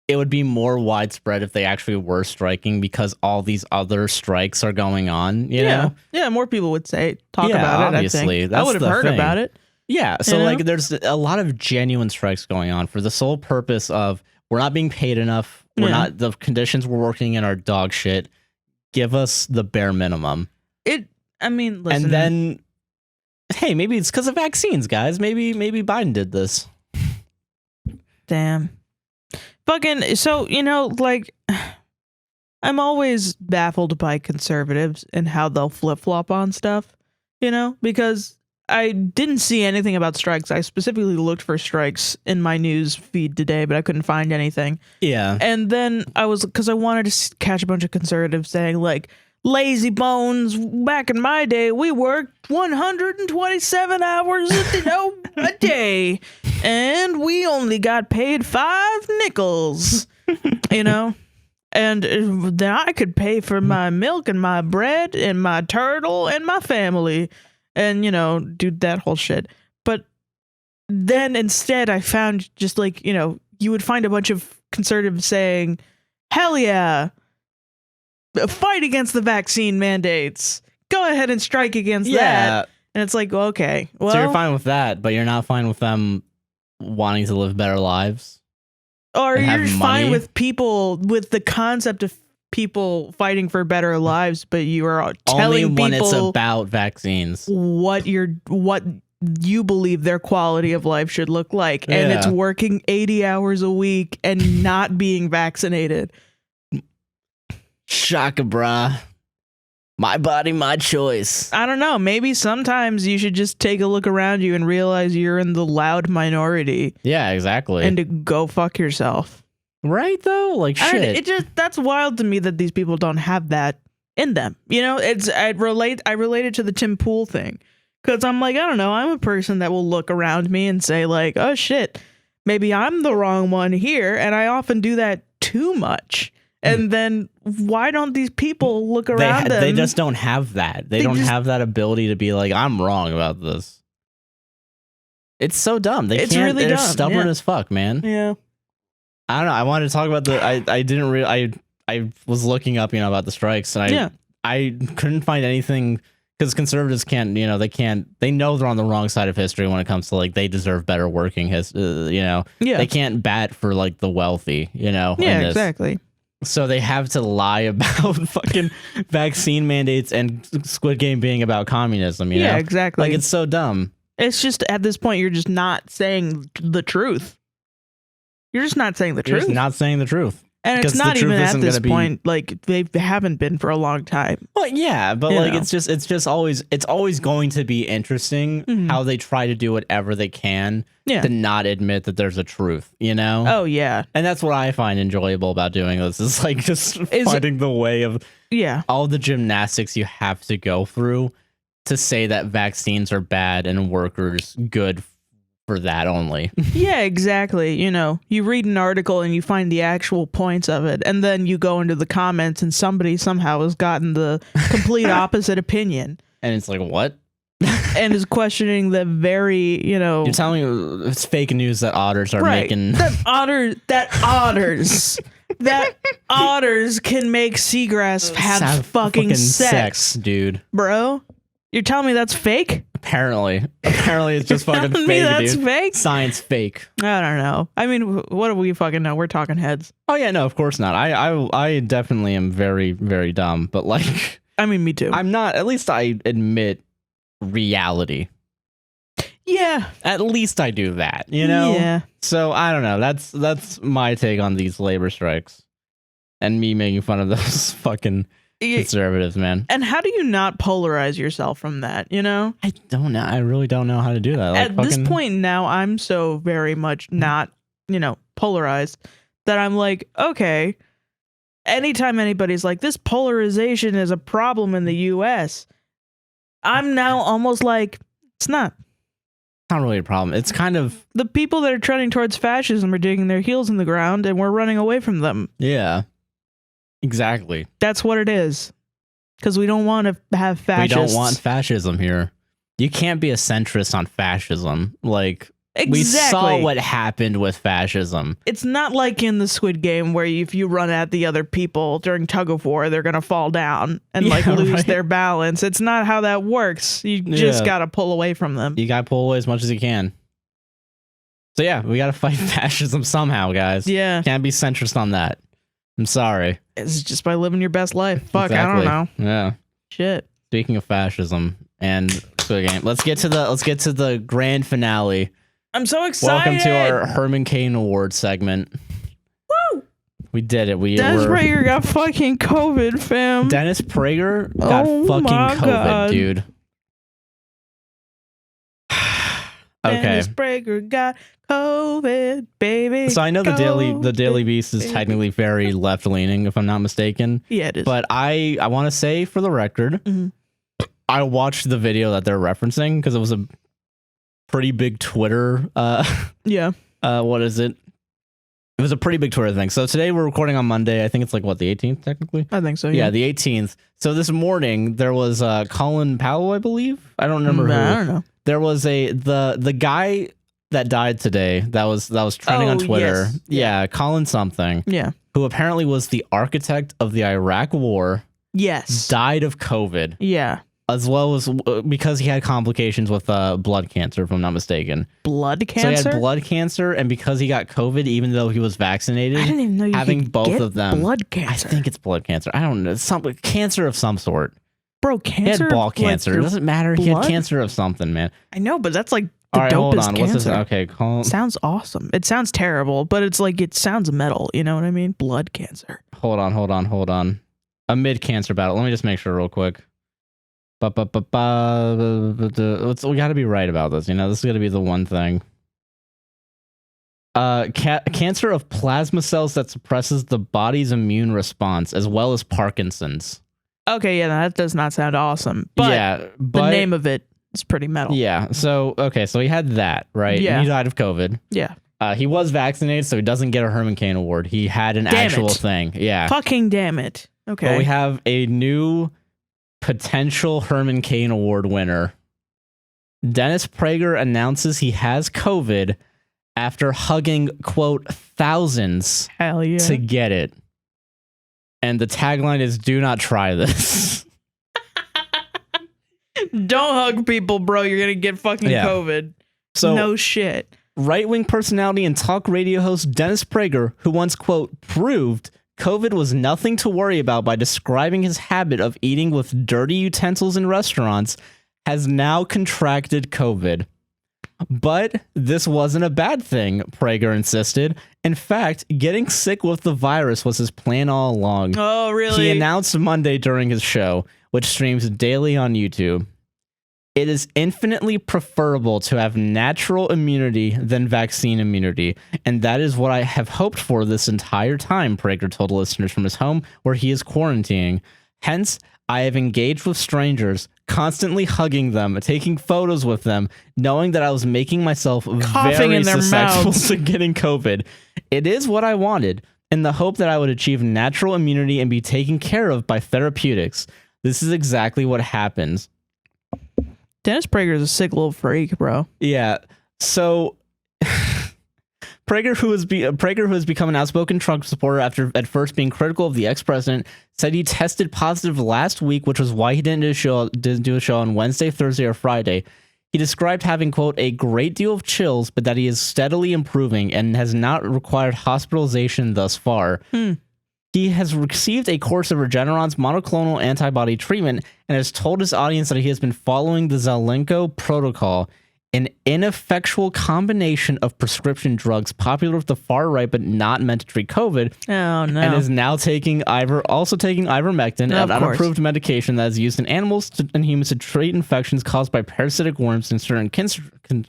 it would be more widespread if they actually were striking because all these other strikes are going on, you know? Yeah, more people would talk about obviously. it, I think. I would have heard about it. Yeah, so like there's a lot of genuine strikes going on for the sole purpose of we're not being paid enough. We're not, the conditions we're working in are dog shit. Give us the bare minimum. Listen. And then, hey, maybe it's because of vaccines, guys. Maybe Biden did this. Damn. Fucking, so, like, I'm always baffled by conservatives and how they'll flip-flop on stuff, because I didn't see anything about strikes. I specifically looked for strikes in my news feed today, but I couldn't find anything. Yeah. And then because I wanted to catch a bunch of conservatives saying, like, lazy bones, back in my day, we worked 127 hours a day, and we only got paid 5 nickels, and then I could pay for my milk and my bread and my turtle and my family. And, do that whole shit. But then instead I found just like, you would find a bunch of conservatives saying, hell yeah, fight against the vaccine mandates. Go ahead and strike against that. And it's like, okay, well. So you're fine with that, but you're not fine with them wanting to live better lives? Or you're fine with people, with the concept of people fighting for better lives, but you are telling only when people it's about vaccines what you believe their quality of life should look like, and it's working 80 hours a week and not being vaccinated. Shaka, brah. My body, my choice. I don't know. Maybe sometimes you should just take a look around you and realize you're in the loud minority. Yeah, exactly. And to go fuck yourself. Right though, like shit. That's wild to me that these people don't have that in them. I relate it to the Tim Pool thing, because I'm like, I don't know, I'm a person that will look around me and say like, oh shit, maybe I'm the wrong one here, and I often do that too much. And then why don't these people look around them? They just don't have that. They don't have that ability to be like, I'm wrong about this. It's so dumb. They're dumb. Stubborn as fuck, man. Yeah. I don't know. I wanted to talk about I was looking up, about the strikes, and I couldn't find anything, because conservatives can't, they know they're on the wrong side of history when it comes to like, they deserve better working they can't bat for like the wealthy, Yeah, exactly. So they have to lie about fucking vaccine mandates and Squid Game being about communism, Yeah, exactly. Like, it's so dumb. It's just, at this point, you're just not saying the truth. You're just not saying the truth. You're just not saying the truth. And it's not even at this point, like, they haven't been for a long time. Well, yeah, but like, it's always going to be interesting how they try to do whatever they can to not admit that there's a truth, Oh, yeah. And that's what I find enjoyable about doing this, is like just finding the way of all the gymnastics you have to go through to say that vaccines are bad and workers good for that only. Yeah, exactly. You read an article and you find the actual points of it, and then you go into the comments and somebody somehow has gotten the complete opposite opinion. And it's like, what? And is questioning the very, You're telling me it's fake news that otters are making... That otters can make seagrass have fucking sex, dude. Bro. You're telling me that's fake? Apparently it's just fucking Telling fake, me that's dude. fake? Science fake. I don't know. I mean, what do we fucking know? We're talking heads. Oh yeah, no, of course not. I definitely am very, very dumb, but like, I mean, me too. I'm not. At least I admit reality. Yeah. At least I do that, you know? Yeah. So I don't know. That's my take on these labor strikes. And me making fun of those fucking conservatives, man. And how do you not polarize yourself from that, you know? I don't know. I really don't know how to do that. Like, At this point now, I'm so very much not, polarized that I'm like, okay, anytime anybody's like, this polarization is a problem in the US, I'm now almost like, it's not. Not really a problem. It's kind of The people that are trending towards fascism are digging their heels in the ground and we're running away from them. yeah. Exactly. That's what it is. Because we don't want to have fascists. We don't want fascism here. You can't be a centrist on fascism. Like, we saw what happened with fascism. It's not like in the Squid Game where if you run at the other people during tug of war, they're going to fall down and lose their balance. It's not how that works. You just got to pull away from them. You got to pull away as much as you can. So yeah, we got to fight fascism somehow, guys. Yeah. Can't be centrist on that. I'm sorry. It's just by living your best life. Fuck, exactly. I don't know. Yeah. Shit. Speaking of fascism and Squid Game, let's get to the grand finale. I'm so excited. Welcome to our Herman Cain Award segment. Woo! We did it. Dennis Prager got fucking COVID, fam. Dennis Prager got fucking COVID, God. dude. Okay. Dennis Prager got COVID, baby. So I know the Daily Beast is technically very left leaning, if I'm not mistaken. Yeah, it is. But I want to say for the record, I watched the video that they're referencing because it was a pretty big Twitter. What is it? It was a pretty big Twitter thing. So today we're recording on Monday. I think it's like what, the 18th technically? I think so. Yeah, the 18th. So this morning there was Colin Powell, I believe. I don't remember who. I don't know. There was the guy that died today that was trending on Twitter. Yes. Yeah, Colin something. Yeah. Who apparently was the architect of the Iraq War. Yes. Died of COVID. Yeah. As well as because he had complications with blood cancer, if I'm not mistaken. Blood cancer? So he had blood cancer, and because he got COVID, even though he was vaccinated, I didn't even know you having could both get of them. Blood cancer. I think it's blood cancer. I don't know. Some cancer of some sort. Bro, cancer? He had ball cancer. It doesn't matter. Blood? He had cancer of something, man. I know, but that's like the all right, dopest hold on. cancer. What's this? Okay, call. Sounds awesome. It sounds terrible, but it's like it sounds metal. You know what I mean? Blood cancer. Hold on. A mid-cancer battle. Let me just make sure real quick. We got to be right about this. You know, this is going to be the one thing. Cancer of plasma cells that suppresses the body's immune response, as well as Parkinson's. Okay, yeah, that does not sound awesome. But the name of it is pretty metal. Yeah. So he had that, right? Yeah. And he died of COVID. Yeah. He was vaccinated, so he doesn't get a Herman Cain Award. He had an actual thing. Yeah. Fucking damn it. Okay. But we have a new potential Herman Cain Award winner. Dennis Prager announces he has COVID after hugging, quote, thousands to get it. And the tagline is, "Do not try this." Don't hug people, bro. You're going to get fucking COVID. So, no shit. Right-wing personality and talk radio host Dennis Prager, who once, quote, proved COVID was nothing to worry about by describing his habit of eating with dirty utensils in restaurants, has now contracted COVID. But this wasn't a bad thing, Prager insisted. In fact, getting sick with the virus was his plan all along. Oh, really? He announced Monday during his show, which streams daily on YouTube. It is infinitely preferable to have natural immunity than vaccine immunity, and that is what I have hoped for this entire time, Prager told listeners from his home where he is quarantining. Hence, I have engaged with strangers, constantly hugging them, taking photos with them, knowing that I was making myself coughing very in their susceptible mouths to getting COVID. It is what I wanted, in the hope that I would achieve natural immunity and be taken care of by therapeutics. This is exactly what happens. Dennis Prager is a sick little freak, bro. Yeah. So Prager, who has become an outspoken Trump supporter after at first being critical of the ex-president, said he tested positive last week, which was why he didn't do a show on Wednesday, Thursday, or Friday. He described having, quote, a great deal of chills, but that he is steadily improving and has not required hospitalization thus far. He has received a course of Regeneron's monoclonal antibody treatment and has told his audience that he has been following the Zelenko protocol, an ineffectual combination of prescription drugs popular with the far right but not meant to treat COVID. Oh, no. And is now taking ivermectin, an unapproved medication that is used in animals and humans to treat infections caused by parasitic worms and certain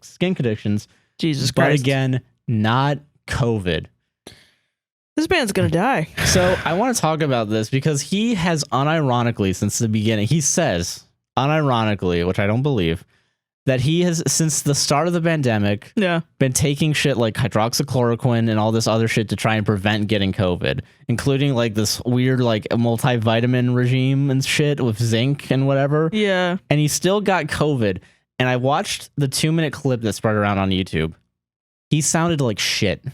skin conditions. Jesus But Christ. again, not COVID. This man's gonna die. So I want to talk about this because he has unironically since the beginning, he says unironically, which I don't believe, that he has, since the start of the pandemic, been taking shit like hydroxychloroquine and all this other shit to try and prevent getting COVID, including like this weird like multivitamin regime and shit with zinc and whatever. Yeah. And he still got COVID. And I watched the 2-minute clip that spread around on YouTube. He sounded like shit.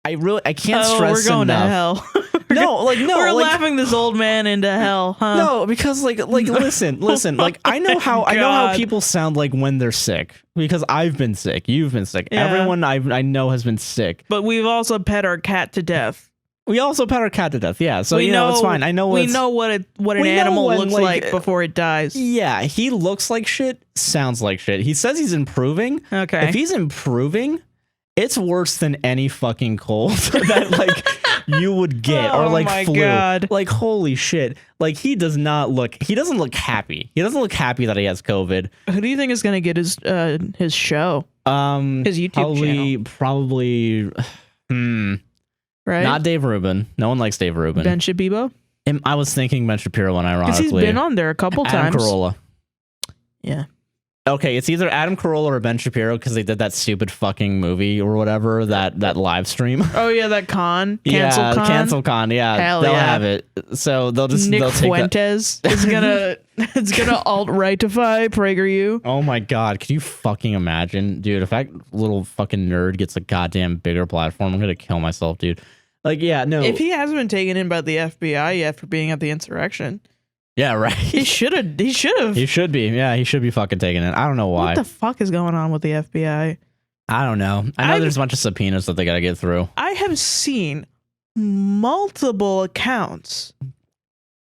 I can't stress we're going enough. to hell. We're laughing this old man into hell, huh? No, because like listen, like I know how people sound like when they're sick because I've been sick, you've been sick, everyone I know has been sick. But we've also pet our cat to death. Yeah. So we know it's fine. I know we know what an animal looks like before it dies. Yeah, he looks like shit, sounds like shit. He says he's improving. Okay, if he's improving, it's worse than any fucking cold that like you would get or like flu. God. Like holy shit. Like he doesn't look happy. He doesn't look happy that he has COVID. Who do you think is going to get his show? His YouTube channel. Probably right? Not Dave Rubin. No one likes Dave Rubin. Ben Shapiro? I was thinking Ben Shapiro one ironically. Because he's been on there a couple times. Adam Carolla. Yeah. Okay, it's either Adam Carolla or Ben Shapiro because they did that stupid fucking movie or whatever, that live stream. Oh yeah, that Cancel Con. Yeah, Hell they'll yeah. have it. So they'll just Nick they'll take Fuentes is gonna alt-rightify PragerU. Oh my god, could you fucking imagine, dude? If that little fucking nerd gets a goddamn bigger platform, I'm gonna kill myself, dude. Like, yeah, no. If he hasn't been taken in by the FBI yet for being at the insurrection. Yeah, right. He should have. He should be. Yeah, he should be fucking taking it. I don't know why. What the fuck is going on with the FBI? I don't know. I know there's a bunch of subpoenas that they gotta get through. I have seen multiple accounts.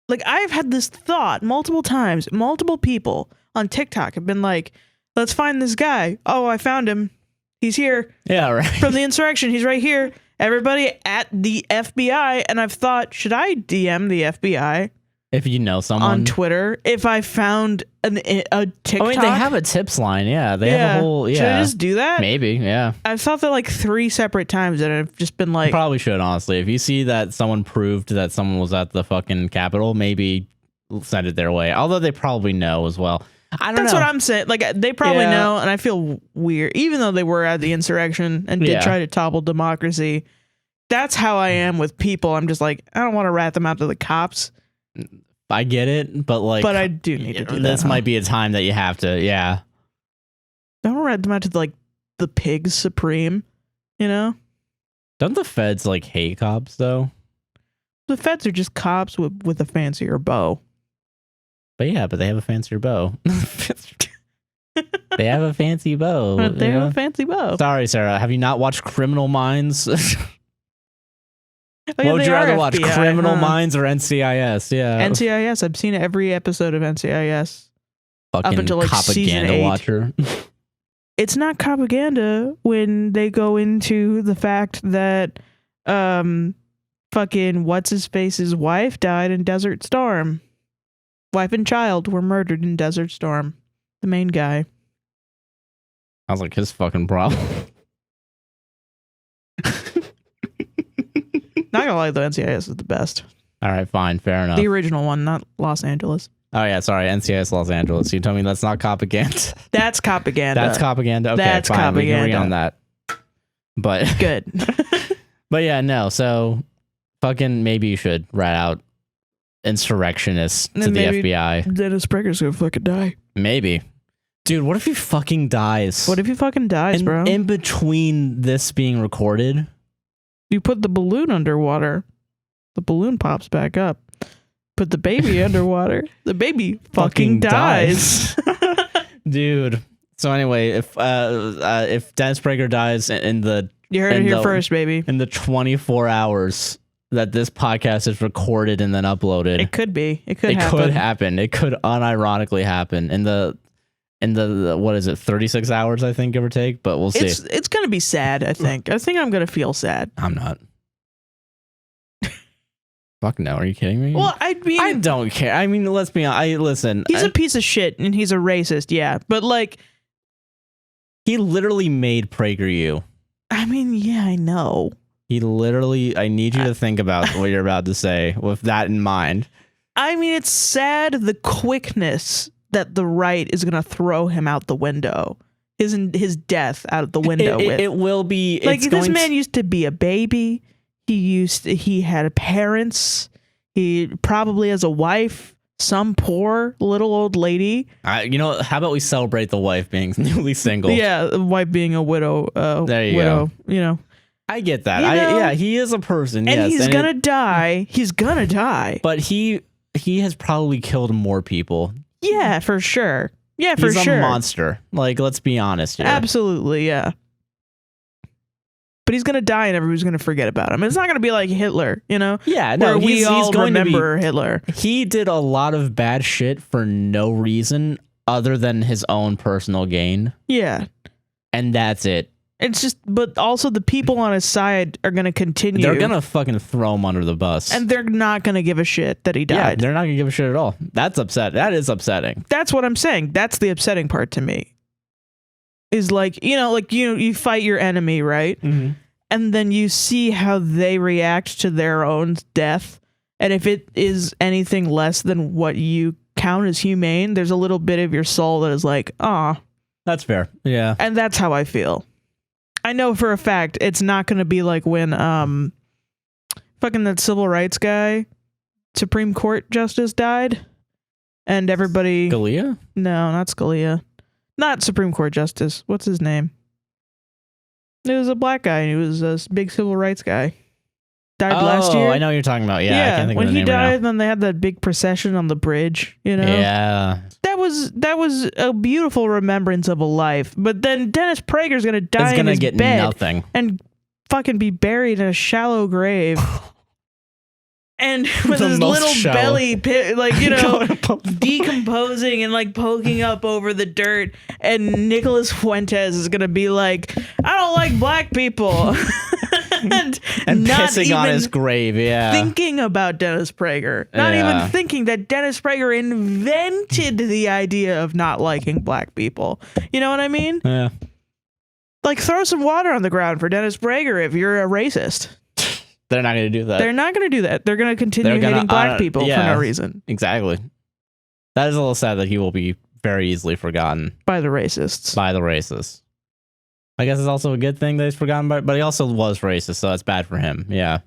Like, I've had this thought multiple times. Multiple people on TikTok have been like, let's find this guy. Oh, I found him. He's here. Yeah, right. From the insurrection. He's right here. Everybody at the FBI. And I've thought, should I DM the FBI? If you know someone on Twitter, if I found a TikTok, I mean, they have a tips line. Yeah, they have a whole. Yeah, should I just do that? Maybe. Yeah, I've thought that like 3 separate times, and I've just been like, you probably should honestly. If you see that someone proved that someone was at the fucking Capitol, maybe send it their way. Although they probably know as well. I don't know. That's what I'm saying. Like they probably know, and I feel weird, even though they were at the insurrection and did try to topple democracy. That's how I am with people. I'm just like, I don't want to rat them out to the cops. I get it, but like, but I do need to do that. This might be a time that you have to, yeah. Don't rat them out to like the pigs supreme, you know? Don't the feds like hate cops though? The feds are just cops with a fancier bow. But yeah, but they have a fancier bow. They have a fancy bow. But they have a fancy bow. Sorry, Sarah. Have you not watched Criminal Minds? Oh, yeah, what would you rather watch, FBI, Criminal Minds or NCIS? Yeah, NCIS. I've seen every episode of NCIS. Fucking up until like season 8. Watcher. It's not propaganda when they go into the fact that fucking what's his face's wife died in Desert Storm. Wife and child were murdered in Desert Storm. The main guy. Sounds like his fucking problem. Not gonna lie, though, NCIS is the best. All right, fine, fair enough. The original one, not Los Angeles. Oh yeah, sorry, NCIS Los Angeles. You told me that's not propaganda. That's propaganda. That's propaganda. Okay, that's fine. Propaganda. We can agree on that. But good. But yeah, no. So fucking maybe you should rat out insurrectionists to the FBI. Dennis Prager's gonna fucking die. Maybe. Dude, what if he fucking dies? What if he fucking dies, bro? In between this being recorded, you put the balloon underwater. The balloon pops back up. Put the baby underwater. The baby fucking dies. Dude. So anyway, if Dennis Prager dies in the you heard it here first, baby. In the 24 hours that this podcast is recorded and then uploaded, it could be. It could happen. It could unironically happen in the what is it, 36 hours, I think, give or take, but we'll see. It's gonna be sad, I think. I think I'm gonna feel sad. I'm not. Fuck no, are you kidding me? Well, I mean, I don't care. I mean, let's be honest. Listen, he's a piece of shit and he's a racist, yeah. But like, he literally made PragerU. I mean, yeah, I know. He literally, I need you to think about what you're about to say with that in mind. I mean, it's sad the quickness that the right is going to throw him out the window. His death out of the window. It will be. Like, this man used to be a baby. He had parents. He probably has a wife. Some poor little old lady. You know, how about we celebrate the wife being newly single? Yeah, the wife being a widow. There you go. You know, I get that. Yeah, he is a person. And yes, he's gonna die. He's gonna die. But he has probably killed more people. Yeah, for sure. Yeah, for sure. He's a monster. Like, let's be honest here. Absolutely, yeah. But he's gonna die, and everybody's gonna forget about him. It's not gonna be like Hitler, you know? Yeah, no. He's going to remember Hitler. He did a lot of bad shit for no reason other than his own personal gain. Yeah, and that's it. It's just, but also the people on his side are gonna continue. They're gonna fucking throw him under the bus, and they're not gonna give a shit that he died. Yeah, they're not gonna give a shit at all. That's upset. That is upsetting. That's what I'm saying. That's the upsetting part to me. Is like, you fight your enemy, right? Mm-hmm. And then you see how they react to their own death. And if it is anything less than what you count as humane, there's a little bit of your soul that is like, ah. That's fair. Yeah. And that's how I feel. I know for a fact it's not going to be like when fucking that civil rights guy, Supreme Court justice, died. And everybody... Scalia? No, not Scalia. Not Supreme Court Justice. What's his name? It was a black guy, and he was a big civil rights guy. Died last year. Oh, I know what you're talking about. Yeah, I can't think when of the he name right died, then they had that big procession on the bridge, you know? Yeah. That was a beautiful remembrance of a life. But then Dennis Prager's going to die in his bed. Nothing. And fucking be buried in a shallow grave. And with his little belly pit, like, decomposing and like poking up over the dirt. And Nicholas Fuentes is going to be like, I don't like black people. and not pissing on his grave, yeah. Thinking about Dennis Prager. Not even thinking that Dennis Prager invented the idea of not liking black people. You know what I mean? Yeah. Like, throw some water on the ground for Dennis Prager if you're a racist. They're not going to do that. They're not going to do that. They're going to continue hating black people for no reason. Exactly. That is a little sad that he will be very easily forgotten. By the racists. I guess it's also a good thing that he's forgotten by, but he also was racist, so that's bad for him. Yeah.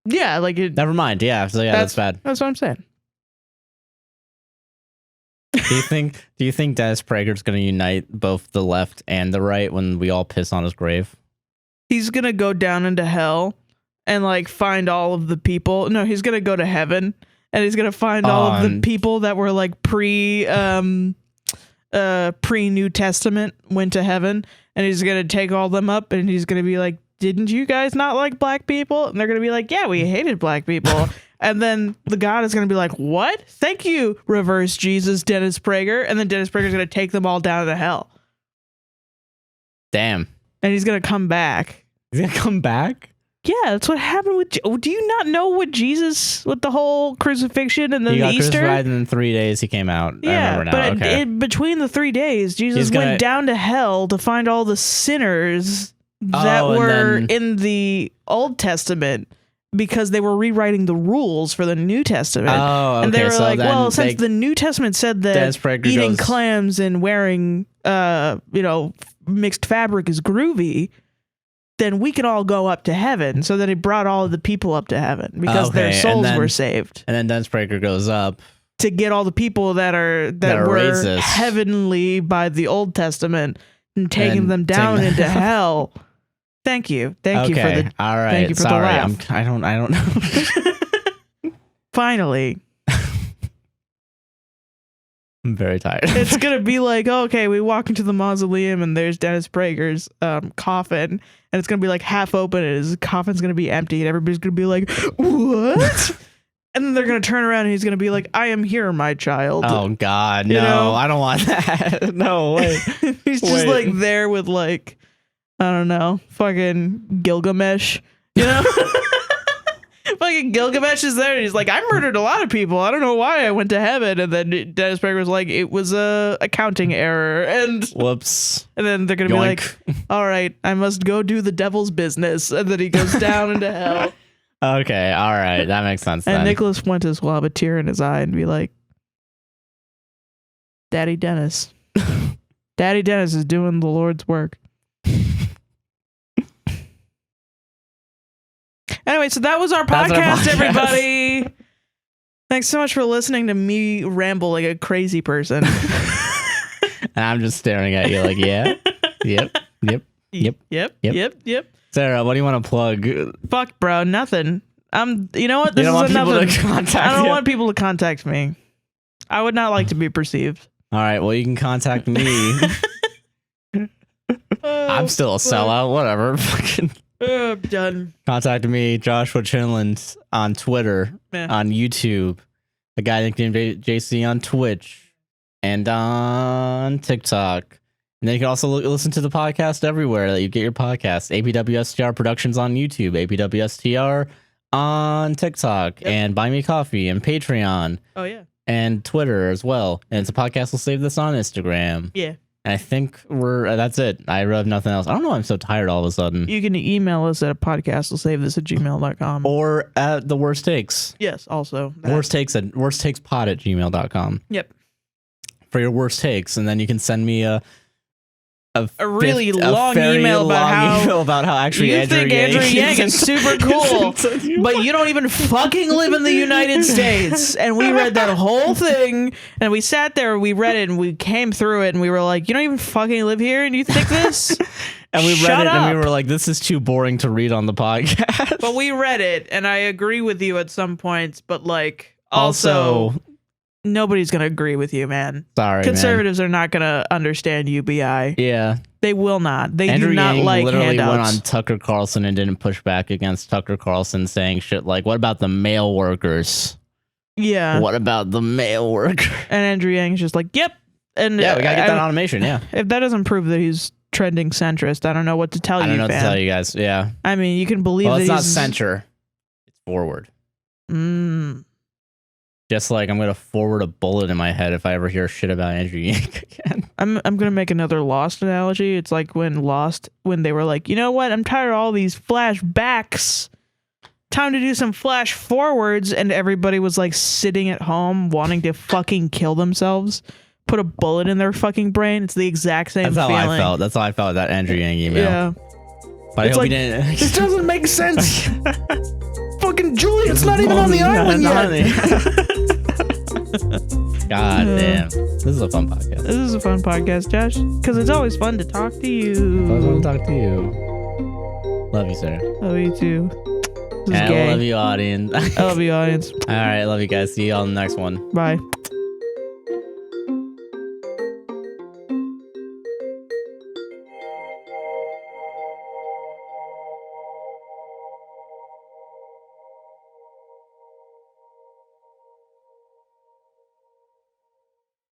Yeah, like... Never mind. Yeah, so yeah, that's bad. That's what I'm saying. Do you think Dennis Prager's going to unite both the left and the right when we all piss on his grave? He's going to go down into hell and like find all of the people. No, he's going to go to heaven and he's going to find all of the people that were like pre New Testament went to heaven, and he's going to take all them up and he's going to be like, didn't you guys not like black people? And they're going to be like, yeah, we hated black people. And then the God is going to be like, what? Thank you, reverse Jesus, Dennis Prager. And then Dennis Prager's going to take them all down to hell. Damn. And he's going to come back. He's going to come back? Yeah, that's what happened with... Do you not know what Jesus... With the whole crucifixion and then he got Easter? Crucified, and in 3 days he came out. Yeah, I remember now. But between the 3 days, Jesus went down to hell to find all the sinners that were in the Old Testament, because they were rewriting the rules for the New Testament. Oh, okay. And they were like, well, since the New Testament said that eating clams and wearing, mixed fabric is groovy, then we can all go up to heaven. So then he brought all of the people up to heaven because their souls were saved. And then Dennis Prager goes up to get all the people that were racist. heavenly by the Old Testament and taking them down into hell. Thank you. Thank you for the all right. Thank you for Sorry, the laugh. I don't know. Finally. I'm very tired. It's gonna be like, okay, we walk into the mausoleum and there's Dennis Prager's coffin, and it's gonna be like half open and his coffin's gonna be empty and everybody's gonna be like, what? And then they're gonna turn around and he's gonna be like, I am here, my child. Oh God, You no, know? I don't want that. No way. He's just like there with like, I don't know, fucking Gilgamesh, you know? Fucking Gilgamesh is there and he's like, I murdered a lot of people. I don't know why I went to heaven. And then Dennis Prager was like, it was a accounting error. And Whoops. And then they're gonna be like, all right, I must go do the devil's business. And then he goes down into hell. Okay, all right, that makes sense. And then. Nicholas Fuentes will have a tear in his eye and be like, Daddy Dennis. Daddy Dennis is doing the Lord's work. Anyway, so that was our podcast, everybody. Thanks so much for listening to me ramble like a crazy person. And I'm just staring at you like, yeah, yep. Sarah, what do you want to plug? Fuck, bro, nothing. You know what? This you don't is want nothing. people to contact I don't you? want people to contact me. I would not like to be perceived. All right, well, you can contact me. I'm still a sellout. Whatever. Fucking. I'm done. Contact me, Joshua Chinland, on Twitter, on YouTube, a guy nicknamed JC on Twitch, and on TikTok. And then you can also listen to the podcast everywhere that you get your podcast. APWSTR Productions on YouTube, APWSTR on TikTok, and Buy Me Coffee and Patreon. Oh, yeah. And Twitter as well. And it's a podcast. We'll save this on Instagram. Yeah. And I think that's it. I have nothing else. I don't know why I'm so tired all of a sudden. You can email us at podcastwillsavetthis@gmail.com. Or at the Worst Takes. Yes, also. Worsttakeспod@gmail.com. Yep. For your worst takes. And then you can send me a really long email about how actually you think Andrew Yang is super cool, but you don't even fucking live in the United States. And we read that whole thing, and we sat there, we read it, and we came through it, and we were like, you don't even fucking live here, and you think this? And we read Shut it, up. and we were like, this is too boring to read on the podcast. But we read it, and I agree with you at some points, but like, also nobody's gonna agree with you, man. Sorry, Conservatives are not gonna understand UBI. Yeah. They will not. They Andrew do not Yang like literally handouts. went on Tucker Carlson and didn't push back against Tucker Carlson saying shit like, what about the mail workers? Yeah. What about the mail worker? And Andrew Yang's just like, yep. And yeah, we gotta get that automation, yeah. If that doesn't prove that he's trending centrist, I don't know what to tell you, I don't know what fam. to tell you guys, yeah. I mean, you can believe well, that it's not he's... center. It's forward. Just like I'm gonna forward a bullet in my head if I ever hear shit about Andrew Yang again. I'm gonna make another Lost analogy. It's like when they were like, you know what? I'm tired of all these flashbacks. Time to do some flash forwards, and everybody was like sitting at home wanting to fucking kill themselves. Put a bullet in their fucking brain. It's the exact same That's feeling. how I felt. That's how I felt with that Andrew Yang email. Yeah. But It's I hope like, he didn't. This doesn't make sense. Fucking Juliet's not even on the island yet. God damn. This is a fun podcast. This is a fun podcast, Josh, because it's always fun to talk to you. I want to talk to you. Love you, Sarah. Love you too. This is And gay. I love you, audience. I love you, audience. All right, love you guys. See you all in the next one. Bye.